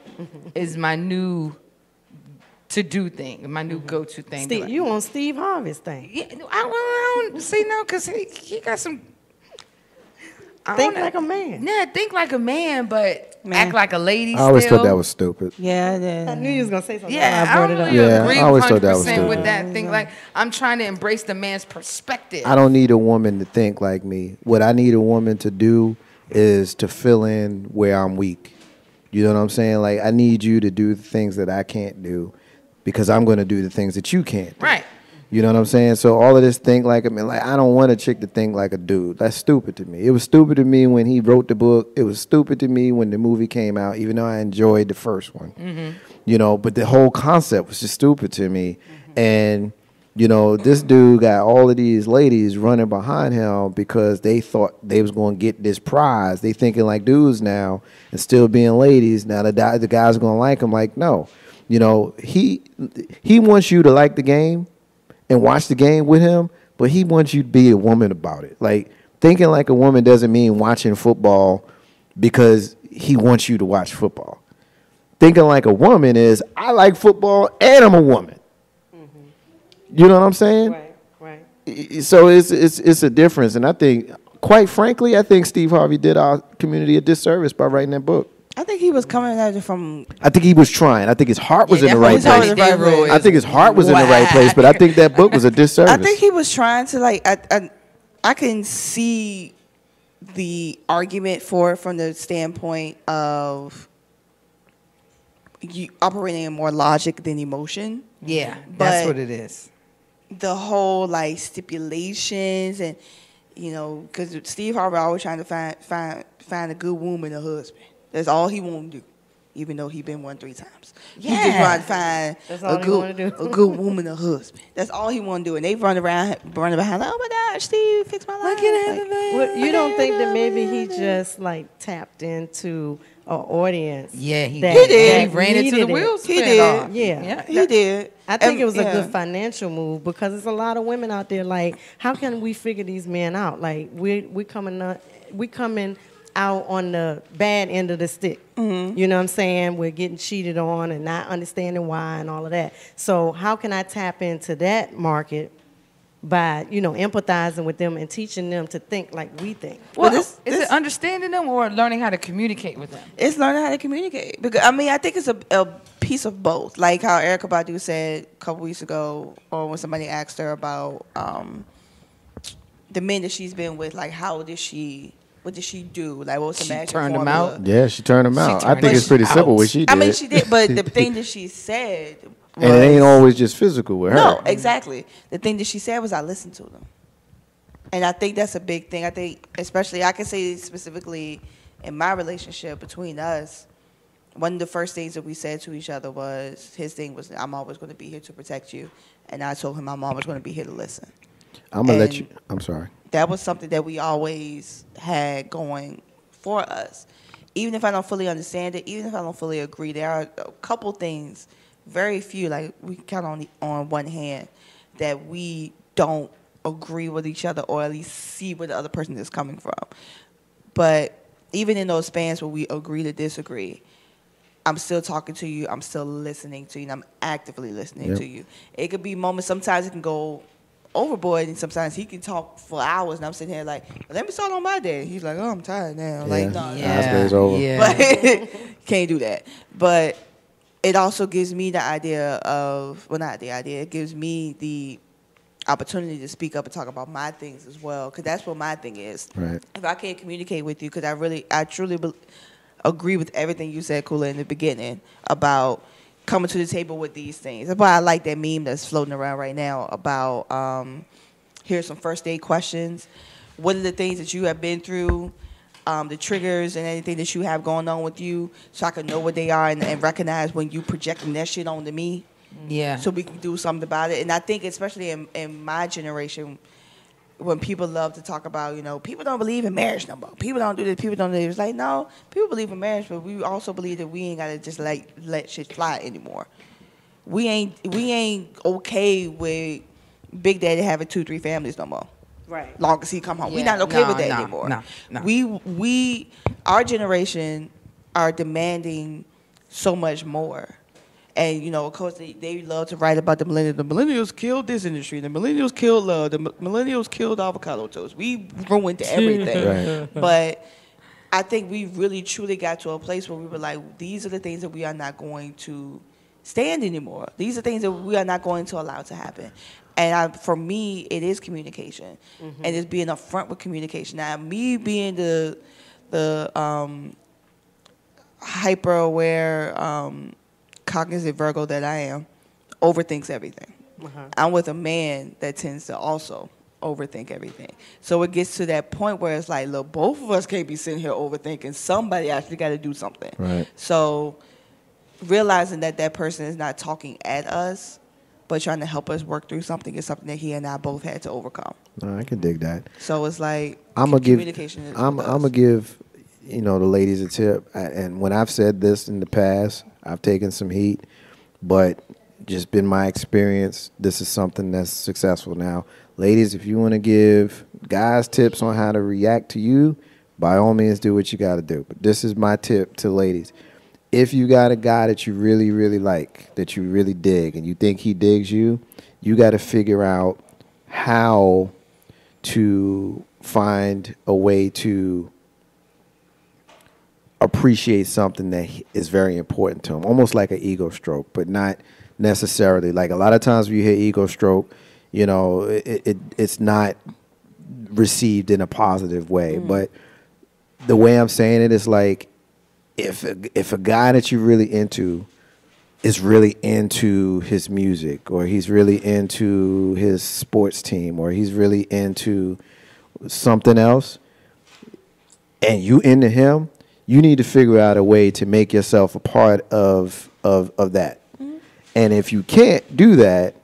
[SPEAKER 3] is my new to-do thing, my new go-to thing.
[SPEAKER 2] Steve, you on Steve Harvey's thing.
[SPEAKER 3] Yeah, I don't see no, because he got some.
[SPEAKER 2] Think like a man.
[SPEAKER 3] Yeah, think like a man, but act like a lady.
[SPEAKER 1] I always
[SPEAKER 3] still.
[SPEAKER 1] thought that was stupid.
[SPEAKER 5] Yeah,
[SPEAKER 2] I knew you was gonna say something.
[SPEAKER 3] Yeah,
[SPEAKER 2] I brought it
[SPEAKER 3] don't
[SPEAKER 2] up.
[SPEAKER 3] really
[SPEAKER 1] Yeah,
[SPEAKER 3] agree
[SPEAKER 1] I always thought that was
[SPEAKER 3] 100% with
[SPEAKER 1] stupid.
[SPEAKER 3] that thing. Like, I'm trying to embrace the man's perspective.
[SPEAKER 1] I don't need a woman to think like me. What I need a woman to do is to fill in where I'm weak. You know what I'm saying? Like, I need you to do the things that I can't do because I'm going to do the things that you can't do.
[SPEAKER 3] Right.
[SPEAKER 1] You know what I'm saying? So all of this think like, I don't want a chick to think like a dude. That's stupid to me. It was stupid to me when he wrote the book. It was stupid to me when the movie came out, even though I enjoyed the first one. Mm-hmm. But the whole concept was just stupid to me. Mm-hmm. And, this dude got all of these ladies running behind him because they thought they was going to get this prize. They thinking like dudes now and still being ladies. Now the guys are going to like him. Like, no. He wants you to like the game and watch the game with him, but he wants you to be a woman about it. Like, thinking like a woman doesn't mean watching football because he wants you to watch football. Thinking like a woman is, I like football and I'm a woman. Mm-hmm. You know what I'm saying? Right. So it's a difference. And I think, quite frankly, I think Steve Harvey did our community a disservice by writing that book.
[SPEAKER 5] I think he was coming at it from.
[SPEAKER 1] I think he was trying. I think his heart was in the
[SPEAKER 3] that
[SPEAKER 1] right
[SPEAKER 3] whole
[SPEAKER 1] place.
[SPEAKER 3] Negro
[SPEAKER 1] I think his heart was in the right place, but I think that book was a disservice.
[SPEAKER 5] I think he was trying to I can see the argument for it from the standpoint of you operating in more logic than emotion.
[SPEAKER 3] Yeah, that's
[SPEAKER 5] But
[SPEAKER 3] what it is.
[SPEAKER 5] the whole stipulations and because Steve Harvey always trying to find a good woman, a husband. That's all he want to do, even though he been one 3 times. He just trying to find a good woman, a husband. That's all he want to do. And they run behind like, oh my gosh, Steve, fix my life.
[SPEAKER 2] Well, you don't think that maybe he just tapped into an audience?
[SPEAKER 3] Yeah, he
[SPEAKER 2] that
[SPEAKER 3] did. He ran into the wheels.
[SPEAKER 5] He did.
[SPEAKER 2] Yeah.
[SPEAKER 5] He did.
[SPEAKER 2] I think it was a good financial move because there's a lot of women out there how can we figure these men out? Like we coming out on the bad end of the stick. Mm-hmm. You know what I'm saying? We're getting cheated on and not understanding why and all of that. So how can I tap into that market by, empathizing with them and teaching them to think like we think?
[SPEAKER 3] Well, is it understanding them or learning how to communicate with them?
[SPEAKER 5] It's learning how to communicate. Because I think it's a piece of both. Like how Erykah Badu said a couple weeks ago, or when somebody asked her about the men that she's been with, what did she do? What was the magic
[SPEAKER 3] turned
[SPEAKER 5] formula?
[SPEAKER 3] them out?
[SPEAKER 1] Yeah, she turned him out. I think it's pretty simple what she did.
[SPEAKER 5] I mean, she did, but the thing that she said was...
[SPEAKER 1] And it ain't always just physical with her.
[SPEAKER 5] No, exactly. The thing that she said was, I listened to them. And I think that's a big thing. I think, especially, I can say specifically in my relationship between us, one of the first things that we said to each other was, his thing was, I'm always going to be here to protect you. And I told him, I'm always going to be here to listen.
[SPEAKER 1] I'm going to let you... I'm sorry.
[SPEAKER 5] That was something that we always had going for us. Even if I don't fully understand it, even if I don't fully agree, there are a couple things, very few, we count on one hand, that we don't agree with each other or at least see where the other person is coming from. But even in those spans where we agree to disagree, I'm still talking to you, I'm still listening to you, and I'm actively listening to you. It could be moments, sometimes it can go overboard, and sometimes he can talk for hours, and I'm sitting here like, well, let me start on my day. He's like, oh, I'm tired now.
[SPEAKER 1] Day's over.
[SPEAKER 3] Yeah.
[SPEAKER 5] But can't do that. But it also gives me the idea of, well, not the idea, it gives me the opportunity to speak up and talk about my things as well, because that's what my thing is.
[SPEAKER 1] Right.
[SPEAKER 5] If I can't communicate with you, because I truly agree with everything you said, Kula, in the beginning about coming to the table with these things. That's why I like that meme that's floating around right now about here's some first aid questions. What are the things that you have been through? the triggers and anything that you have going on with you, so I can know what they are and recognize when you projecting that shit onto me.
[SPEAKER 3] Yeah.
[SPEAKER 5] So we can do something about it. And I think especially in my generation, when people love to talk about, people don't believe in marriage no more. People don't do this. People don't do this. It's like, no, people believe in marriage, but we also believe that we ain't gotta just let shit fly anymore. We ain't okay with Big Daddy having 2-3 families no more.
[SPEAKER 2] Right.
[SPEAKER 5] Long as he come home, we
[SPEAKER 3] Yeah.
[SPEAKER 5] not okay
[SPEAKER 3] No,
[SPEAKER 5] with that
[SPEAKER 3] no,
[SPEAKER 5] anymore.
[SPEAKER 3] no.
[SPEAKER 5] Our generation are demanding so much more. And, of course, they love to write about the millennials. The millennials killed this industry. The millennials killed love. The millennials killed avocado toast. We ruined everything.
[SPEAKER 1] Right.
[SPEAKER 5] But I think we really, truly got to a place where we were like, these are the things that we are not going to stand anymore. These are things that we are not going to allow to happen. And for me, it is communication. Mm-hmm. And it's being upfront with communication. Now, me being the hyper-aware, cognizant Virgo that I am, overthinks everything. Uh-huh. I'm with a man that tends to also overthink everything. So it gets to that point where it's like, look, both of us can't be sitting here overthinking. Somebody actually got to do something.
[SPEAKER 1] Right.
[SPEAKER 5] So realizing that person is not talking at us, but trying to help us work through something is something that he and I both had to overcome.
[SPEAKER 1] No, I can dig that.
[SPEAKER 5] So it's like
[SPEAKER 1] communication. I'm gonna give the ladies a tip. And when I've said this in the past, I've taken some heat, but just been my experience. This is something that's successful now. Ladies, if you want to give guys tips on how to react to you, by all means, do what you got to do. But this is my tip to ladies. If you got a guy that you really, really like, that you really dig, and you think he digs you, you got to figure out how to find a way to appreciate something that is very important to him, almost like an ego stroke, but not necessarily. Like a lot of times when you hear ego stroke, it's not received in a positive way. But the way I'm saying it is like, if a guy that you're really into is really into his music, or he's really into his sports team, or he's really into something else, and you into him, you need to figure out a way to make yourself a part of that. Mm-hmm. And if you can't do that,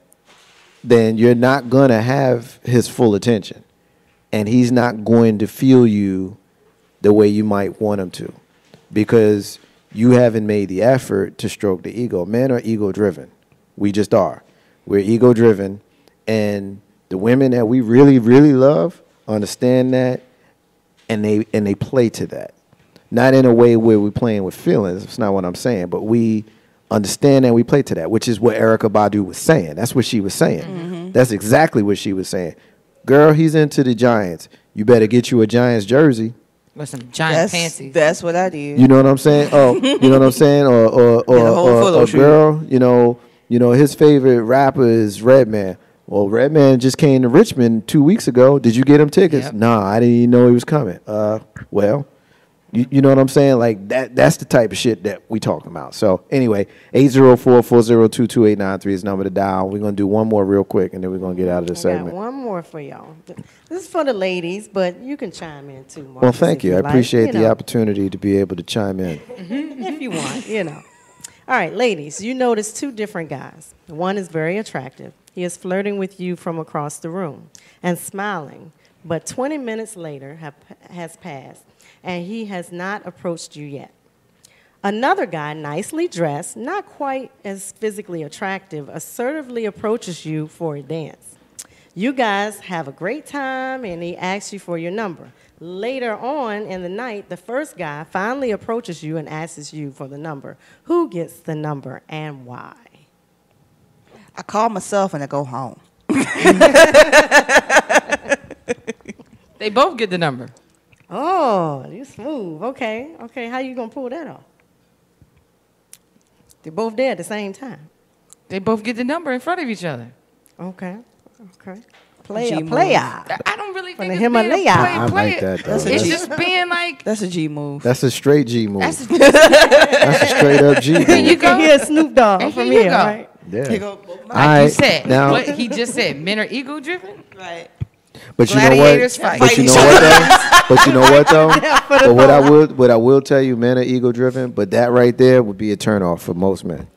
[SPEAKER 1] then you're not going to have his full attention. And he's not going to feel you the way you might want him to, because you haven't made the effort to stroke the ego. Men are ego-driven. We just are. We're ego-driven. And the women that we really, really love understand that, and they play to that. Not in a way where we're playing with feelings. That's not what I'm saying. But we understand and we play to that, which is what Erykah Badu was saying. That's what she was saying. Mm-hmm. That's exactly what she was saying. Girl, he's into the Giants. You better get you a Giants jersey.
[SPEAKER 3] With some giant panties.
[SPEAKER 5] That's what I did.
[SPEAKER 1] You know what I'm saying? Oh, you know what I'm saying? Or girl, his favorite rapper is Redman. Well, Redman just came to Richmond 2 weeks ago. Did you get him tickets? Yep. Nah, I didn't even know he was coming. Well, you know what I'm saying? Like that's the type of shit that we talking about. So anyway, 804-402-2893 is the number to dial. We're gonna do one more real quick, and then we're gonna get out of this segment.
[SPEAKER 2] Got one more for y'all. This is for the ladies, but you can chime in too, Marcus.
[SPEAKER 1] Well, thank you. I appreciate the opportunity to be able to chime in.
[SPEAKER 2] If you want, All right, ladies, you notice two different guys. One is very attractive. He is flirting with you from across the room and smiling, but 20 minutes later has passed, and he has not approached you yet. Another guy, nicely dressed, not quite as physically attractive, assertively approaches you for a dance. You guys have a great time, and he asks you for your number. Later on in the night, the first guy finally approaches you and asks you for the number. Who gets the number and why?
[SPEAKER 5] I call myself and I go home.
[SPEAKER 3] They both get the number.
[SPEAKER 2] Oh, you smooth. Okay. How you going to pull that off? They're both there at the same time.
[SPEAKER 3] They both get the number in front of each other.
[SPEAKER 2] Okay. Player.
[SPEAKER 3] I don't really think
[SPEAKER 2] the
[SPEAKER 3] it's
[SPEAKER 2] Himalaya.
[SPEAKER 3] being a
[SPEAKER 1] I
[SPEAKER 3] player.
[SPEAKER 1] like that, though.
[SPEAKER 3] It's just being like.
[SPEAKER 5] That's a G move.
[SPEAKER 1] That's a straight G move.
[SPEAKER 3] That's
[SPEAKER 1] That's a straight up G move.
[SPEAKER 3] you go.
[SPEAKER 2] can hear Snoop Dogg
[SPEAKER 3] And
[SPEAKER 2] from
[SPEAKER 3] here you
[SPEAKER 2] here,
[SPEAKER 3] go.
[SPEAKER 2] right?
[SPEAKER 1] Yeah.
[SPEAKER 5] Here go
[SPEAKER 3] Like you said.
[SPEAKER 1] Now,
[SPEAKER 3] What he just said. Men are ego driven.
[SPEAKER 5] right.
[SPEAKER 1] But you know
[SPEAKER 3] Gladiators
[SPEAKER 1] what?
[SPEAKER 3] fight.
[SPEAKER 1] But you know what though? But you know what though? But what I will tell you, men are ego driven. But that right there would be a turnoff for most men.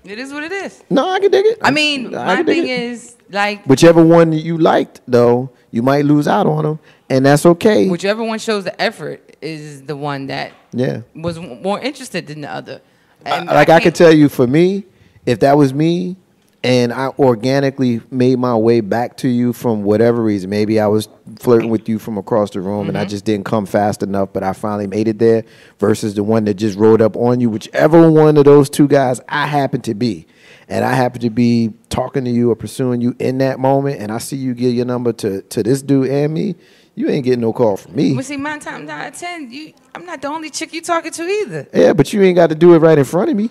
[SPEAKER 3] It is what it is.
[SPEAKER 1] No, I can dig it.
[SPEAKER 3] I mean, my thing is like
[SPEAKER 1] whichever one you liked though, you might lose out on them, and that's okay.
[SPEAKER 3] whichever one shows the effort is the one that
[SPEAKER 1] Yeah.
[SPEAKER 3] was more interested than the other. And
[SPEAKER 1] I can tell you, for me, if that was me, and I organically made my way back to you from whatever reason, maybe I was flirting with you from across the room and I just didn't come fast enough, but I finally made it there, versus the one that just rode up on you, whichever one of those two guys I happen to be, and I happen to be talking to you or pursuing you in that moment, and I see you give your number to this dude and me, you ain't getting no call from me.
[SPEAKER 3] But see, 9 times out of 10, I'm not the only chick you talking to either.
[SPEAKER 1] Yeah, but you ain't got to do it right in front of me.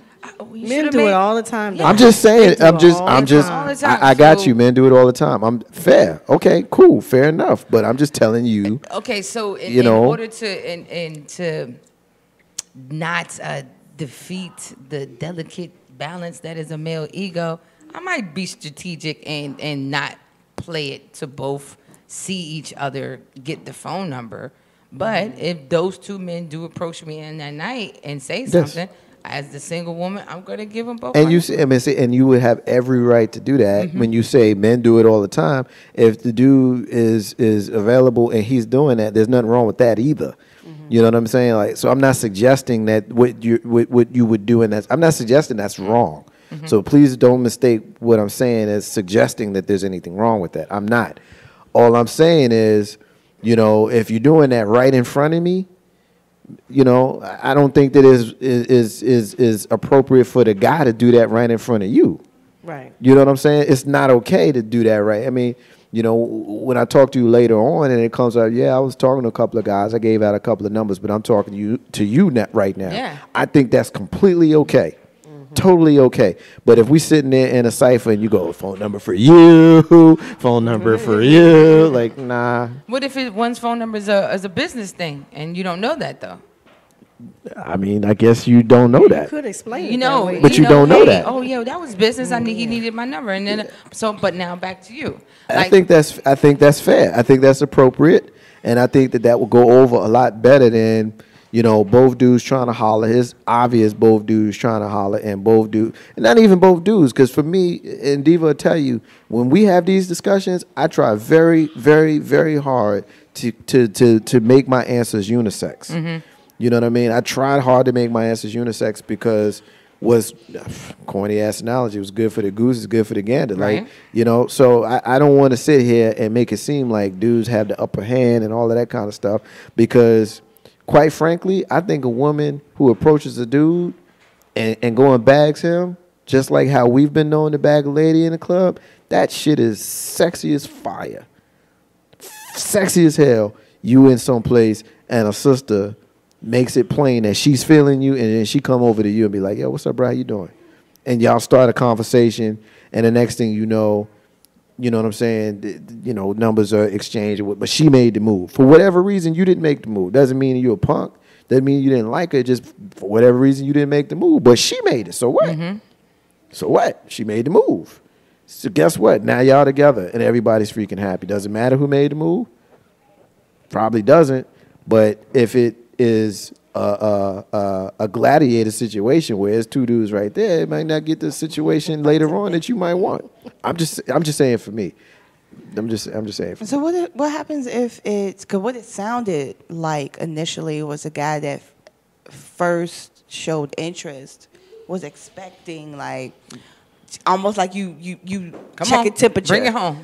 [SPEAKER 2] Men do it all the time.
[SPEAKER 1] I'm just saying.
[SPEAKER 2] They do it all the time.
[SPEAKER 1] I got you, man. Do it all the time. I'm fair. Okay, cool, fair enough. But I'm just telling you.
[SPEAKER 3] Okay, so in order to not defeat the delicate balance that is a male ego, I might be strategic and not play it to both see each other, get the phone number. But if those two men do approach me in that night and say something, as the single woman, I'm going to give them both.
[SPEAKER 1] And you would have every right to do that when you say men do it all the time. If the dude is available and he's doing that, there's nothing wrong with that either. You know what I'm saying? Like, so I'm not suggesting that what you would do, and I'm not suggesting that's wrong. So please don't mistake what I'm saying as suggesting that there's anything wrong with that. I'm not. All I'm saying is, if you're doing that right in front of me, I don't think that is appropriate for the guy to do that right in front of you.
[SPEAKER 2] Right.
[SPEAKER 1] You know what I'm saying? It's not okay to do that, right? I mean, when I talk to you later on and it comes out, I was talking to a couple of guys. I gave out a couple of numbers, but I'm talking to you right now.
[SPEAKER 3] Yeah.
[SPEAKER 1] I think that's completely okay. Totally okay. But if we sitting there in a cipher and you go, phone number for you, phone number for you, like, nah.
[SPEAKER 3] What if one's phone number is a business thing and you don't know that though?
[SPEAKER 1] I mean, I guess you don't know that.
[SPEAKER 2] You could explain
[SPEAKER 3] You know,
[SPEAKER 2] that way.
[SPEAKER 1] But you don't know
[SPEAKER 3] hey,
[SPEAKER 1] that.
[SPEAKER 3] Oh yeah, that was business. He needed my number, and then but now back to you.
[SPEAKER 1] I think that's fair. I think that's appropriate, and I think that will go over a lot better than both dudes trying to holler. It's obvious both dudes trying to holler, and both dudes, and not even both dudes. Because for me, and Diva will tell you, when we have these discussions, I try very, very, very hard to make my answers unisex. You know what I mean? I tried hard to make my answers unisex because was corny ass analogy. It was good for the goose, it's good for the gander.
[SPEAKER 3] Right.
[SPEAKER 1] Like, so I don't want to sit here and make it seem like dudes have the upper hand and all of that kind of stuff, because quite frankly, I think a woman who approaches a dude and go and bags him, just like how we've been known to bag a lady in the club, that shit is sexy as fire. Sexy as hell. You in some place and a sister makes it plain that she's feeling you, and then she come over to you and be like, yo, what's up, bro? How you doing? And y'all start a conversation, and the next thing you know what I'm saying, numbers are exchanged, but she made the move. For whatever reason, you didn't make the move. Doesn't mean you're a punk. Doesn't mean you didn't like her. Just for whatever reason, you didn't make the move. But she made it. So what? So what? She made the move. So guess what? Now y'all together, and everybody's freaking happy. Doesn't matter who made the move. Probably doesn't. But if it is a gladiator situation where it's two dudes right there, it might not get the situation later on that you might want. I'm just saying for me. I'm just saying.
[SPEAKER 5] So what happens if because what it sounded like initially was a guy that first showed interest was expecting like almost like you checking temperature.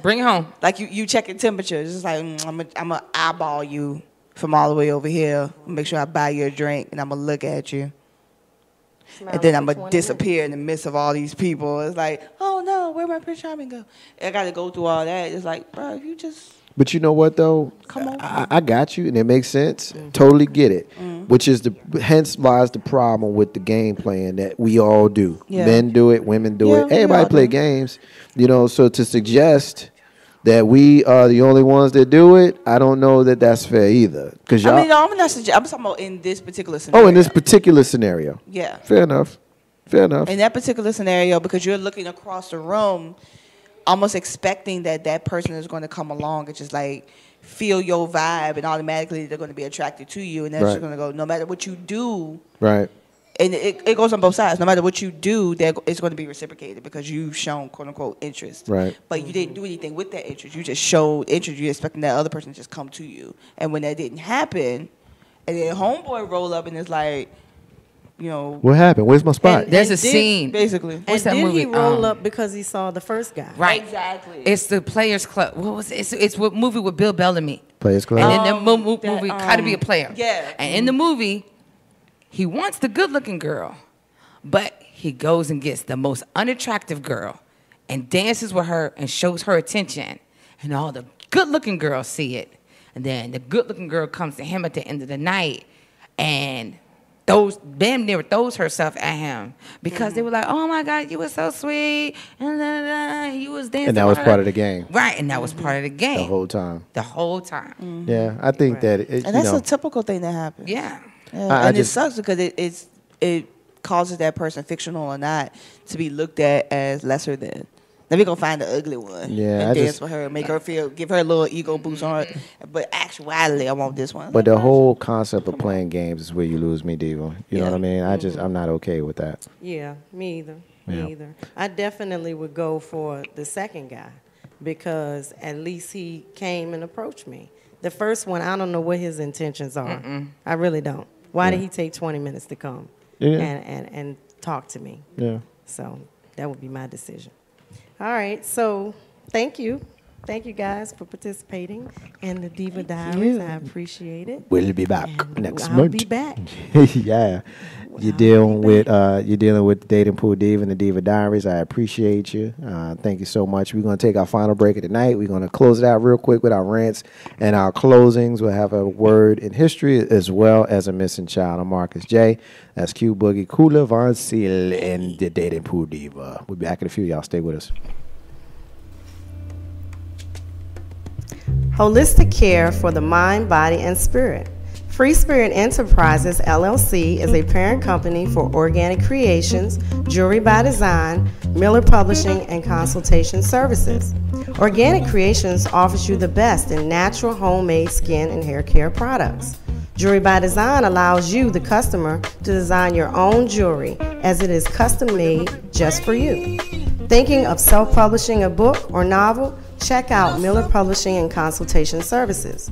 [SPEAKER 3] Bring it home.
[SPEAKER 5] Like you checking temperature. It's just like I'm gonna eyeball you from all the way over here, make sure I buy you a drink, and I'm going to look at you. And then I'm going to disappear in the midst of all these people. It's like, oh, no, where'd my Prince Charming go? I got to go through all that. It's like, bro, if you just...
[SPEAKER 1] But you know what, though?
[SPEAKER 5] Come on.
[SPEAKER 1] I got you, and it makes sense. Totally get it. Which is hence lies the problem with the game playing that we all do.
[SPEAKER 5] Yeah.
[SPEAKER 1] Men do it, women do
[SPEAKER 5] Yeah,
[SPEAKER 1] it. Everybody play games. So to suggest that we are the only ones that do it, I don't know that that's fair either. Cause
[SPEAKER 5] I'm not I'm talking about in this particular scenario.
[SPEAKER 1] Oh, in this particular scenario.
[SPEAKER 5] Yeah.
[SPEAKER 1] Fair enough.
[SPEAKER 5] In that particular scenario, because you're looking across the room, almost expecting that person is going to come along and just like feel your vibe, and automatically they're going to be attracted to you, and that's just going to go no matter what you do.
[SPEAKER 1] Right.
[SPEAKER 5] And it goes on both sides. No matter what you do, it's going to be reciprocated because you've shown quote unquote interest.
[SPEAKER 1] Right.
[SPEAKER 5] But you didn't do anything with that interest. You just showed interest. You're expecting that other person to just come to you. And when that didn't happen, and then homeboy roll up and it's like, you know,
[SPEAKER 1] what happened? Where's my spot?
[SPEAKER 3] There's a scene.
[SPEAKER 5] basically.
[SPEAKER 3] What's that
[SPEAKER 2] did
[SPEAKER 3] movie?
[SPEAKER 2] he roll up because he saw the first guy?
[SPEAKER 3] Right.
[SPEAKER 5] Exactly.
[SPEAKER 3] It's the Players Club. What was it? It's a movie with Bill Bellamy.
[SPEAKER 1] Players Club.
[SPEAKER 3] And in the movie, How to Be a Player.
[SPEAKER 5] Yeah.
[SPEAKER 3] And in the movie, he wants the good-looking girl, but he goes and gets the most unattractive girl and dances with her and shows her attention. And all the good-looking girls see it. And then the good-looking girl comes to him at the end of the night and damn near throws herself at him because they were like, oh my God, you were so sweet. And you was dancing.
[SPEAKER 1] And that was part of the game.
[SPEAKER 3] Right, and that was part of the game.
[SPEAKER 1] The whole time.
[SPEAKER 3] The whole time.
[SPEAKER 1] Yeah, I think that it,
[SPEAKER 5] And that's a typical thing that happens.
[SPEAKER 3] Yeah.
[SPEAKER 5] And it sucks because it causes that person, fictional or not, to be looked at as lesser than. Let me go find the ugly one.
[SPEAKER 1] Yeah,
[SPEAKER 5] and dance with her, make her give her a little ego boost on her. But actually, I want this one.
[SPEAKER 1] But the whole concept of playing games is where you lose me, Diva. You know what I mean? I'm not okay with that.
[SPEAKER 2] Yeah, me either.
[SPEAKER 1] Yeah.
[SPEAKER 2] Me either. I definitely would go for the second guy because at least he came and approached me. The first one, I don't know what his intentions are. I really don't. Why did he take 20 minutes to come and talk to me?
[SPEAKER 1] Yeah.
[SPEAKER 2] So that would be my decision. All right, so thank you. Thank you guys for participating in the Diva Diaries. I appreciate it.
[SPEAKER 1] We'll be back
[SPEAKER 2] And
[SPEAKER 1] next
[SPEAKER 2] I'll
[SPEAKER 1] month.
[SPEAKER 2] be back.
[SPEAKER 1] Yeah. You're dealing with the Dating Pool Diva and the Diva Diaries. I appreciate you. Thank you so much. We're going to take our final break of the night. We're going to close it out real quick with our rants and our closings. We'll have a word in history as well as a missing child. I'm Marcus J. That's Q Boogie, Kula Von Seal, and the Dating Pool Diva. We'll be back in a few. Y'all stay with us.
[SPEAKER 2] Holistic care for the mind, body, and spirit. Free Spirit Enterprises, LLC is a parent company for Organic Creations, Jewelry by Design, Miller Publishing, and Consultation Services. Organic Creations offers you the best in natural homemade skin and hair care products. Jewelry by Design allows you, the customer, to design your own jewelry as it is custom made just for you. Thinking of self-publishing a book or novel? Check out Miller Publishing and Consultation Services.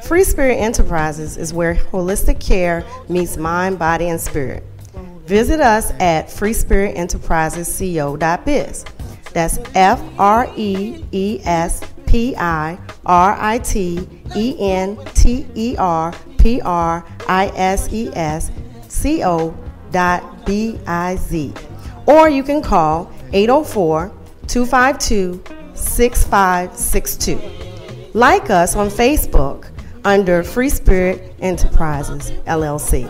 [SPEAKER 2] Free Spirit Enterprises is where holistic care meets mind, body, and spirit. Visit us at freespiritenterprisesco.biz. That's freespiritenterprisesco.biz. Or you can call 804-252-6562. Like us on Facebook under Free Spirit Enterprises, LLC.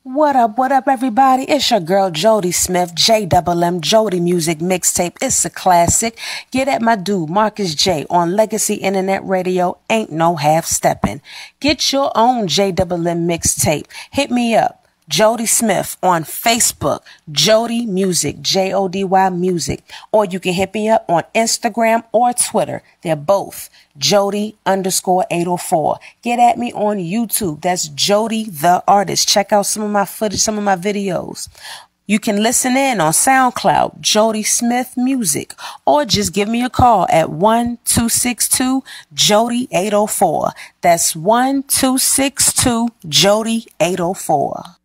[SPEAKER 6] What up, everybody? It's your girl, Jody Smith, JMM, Jody Music Mixtape. It's a classic. Get at my dude, Marcus J, on Legacy Internet Radio. Ain't no half-stepping. Get your own JMM mixtape. Hit me up. Jody Smith on Facebook, Jody Music, Jody Music, or you can hit me up on Instagram or Twitter. They're both Jody_804. Get at me on YouTube. That's Jody the Artist. Check out some of my footage, some of my videos. You can listen in on SoundCloud, Jody Smith Music, or just give me a call at 1-262-JODY-804. That's 1-262-JODY-804.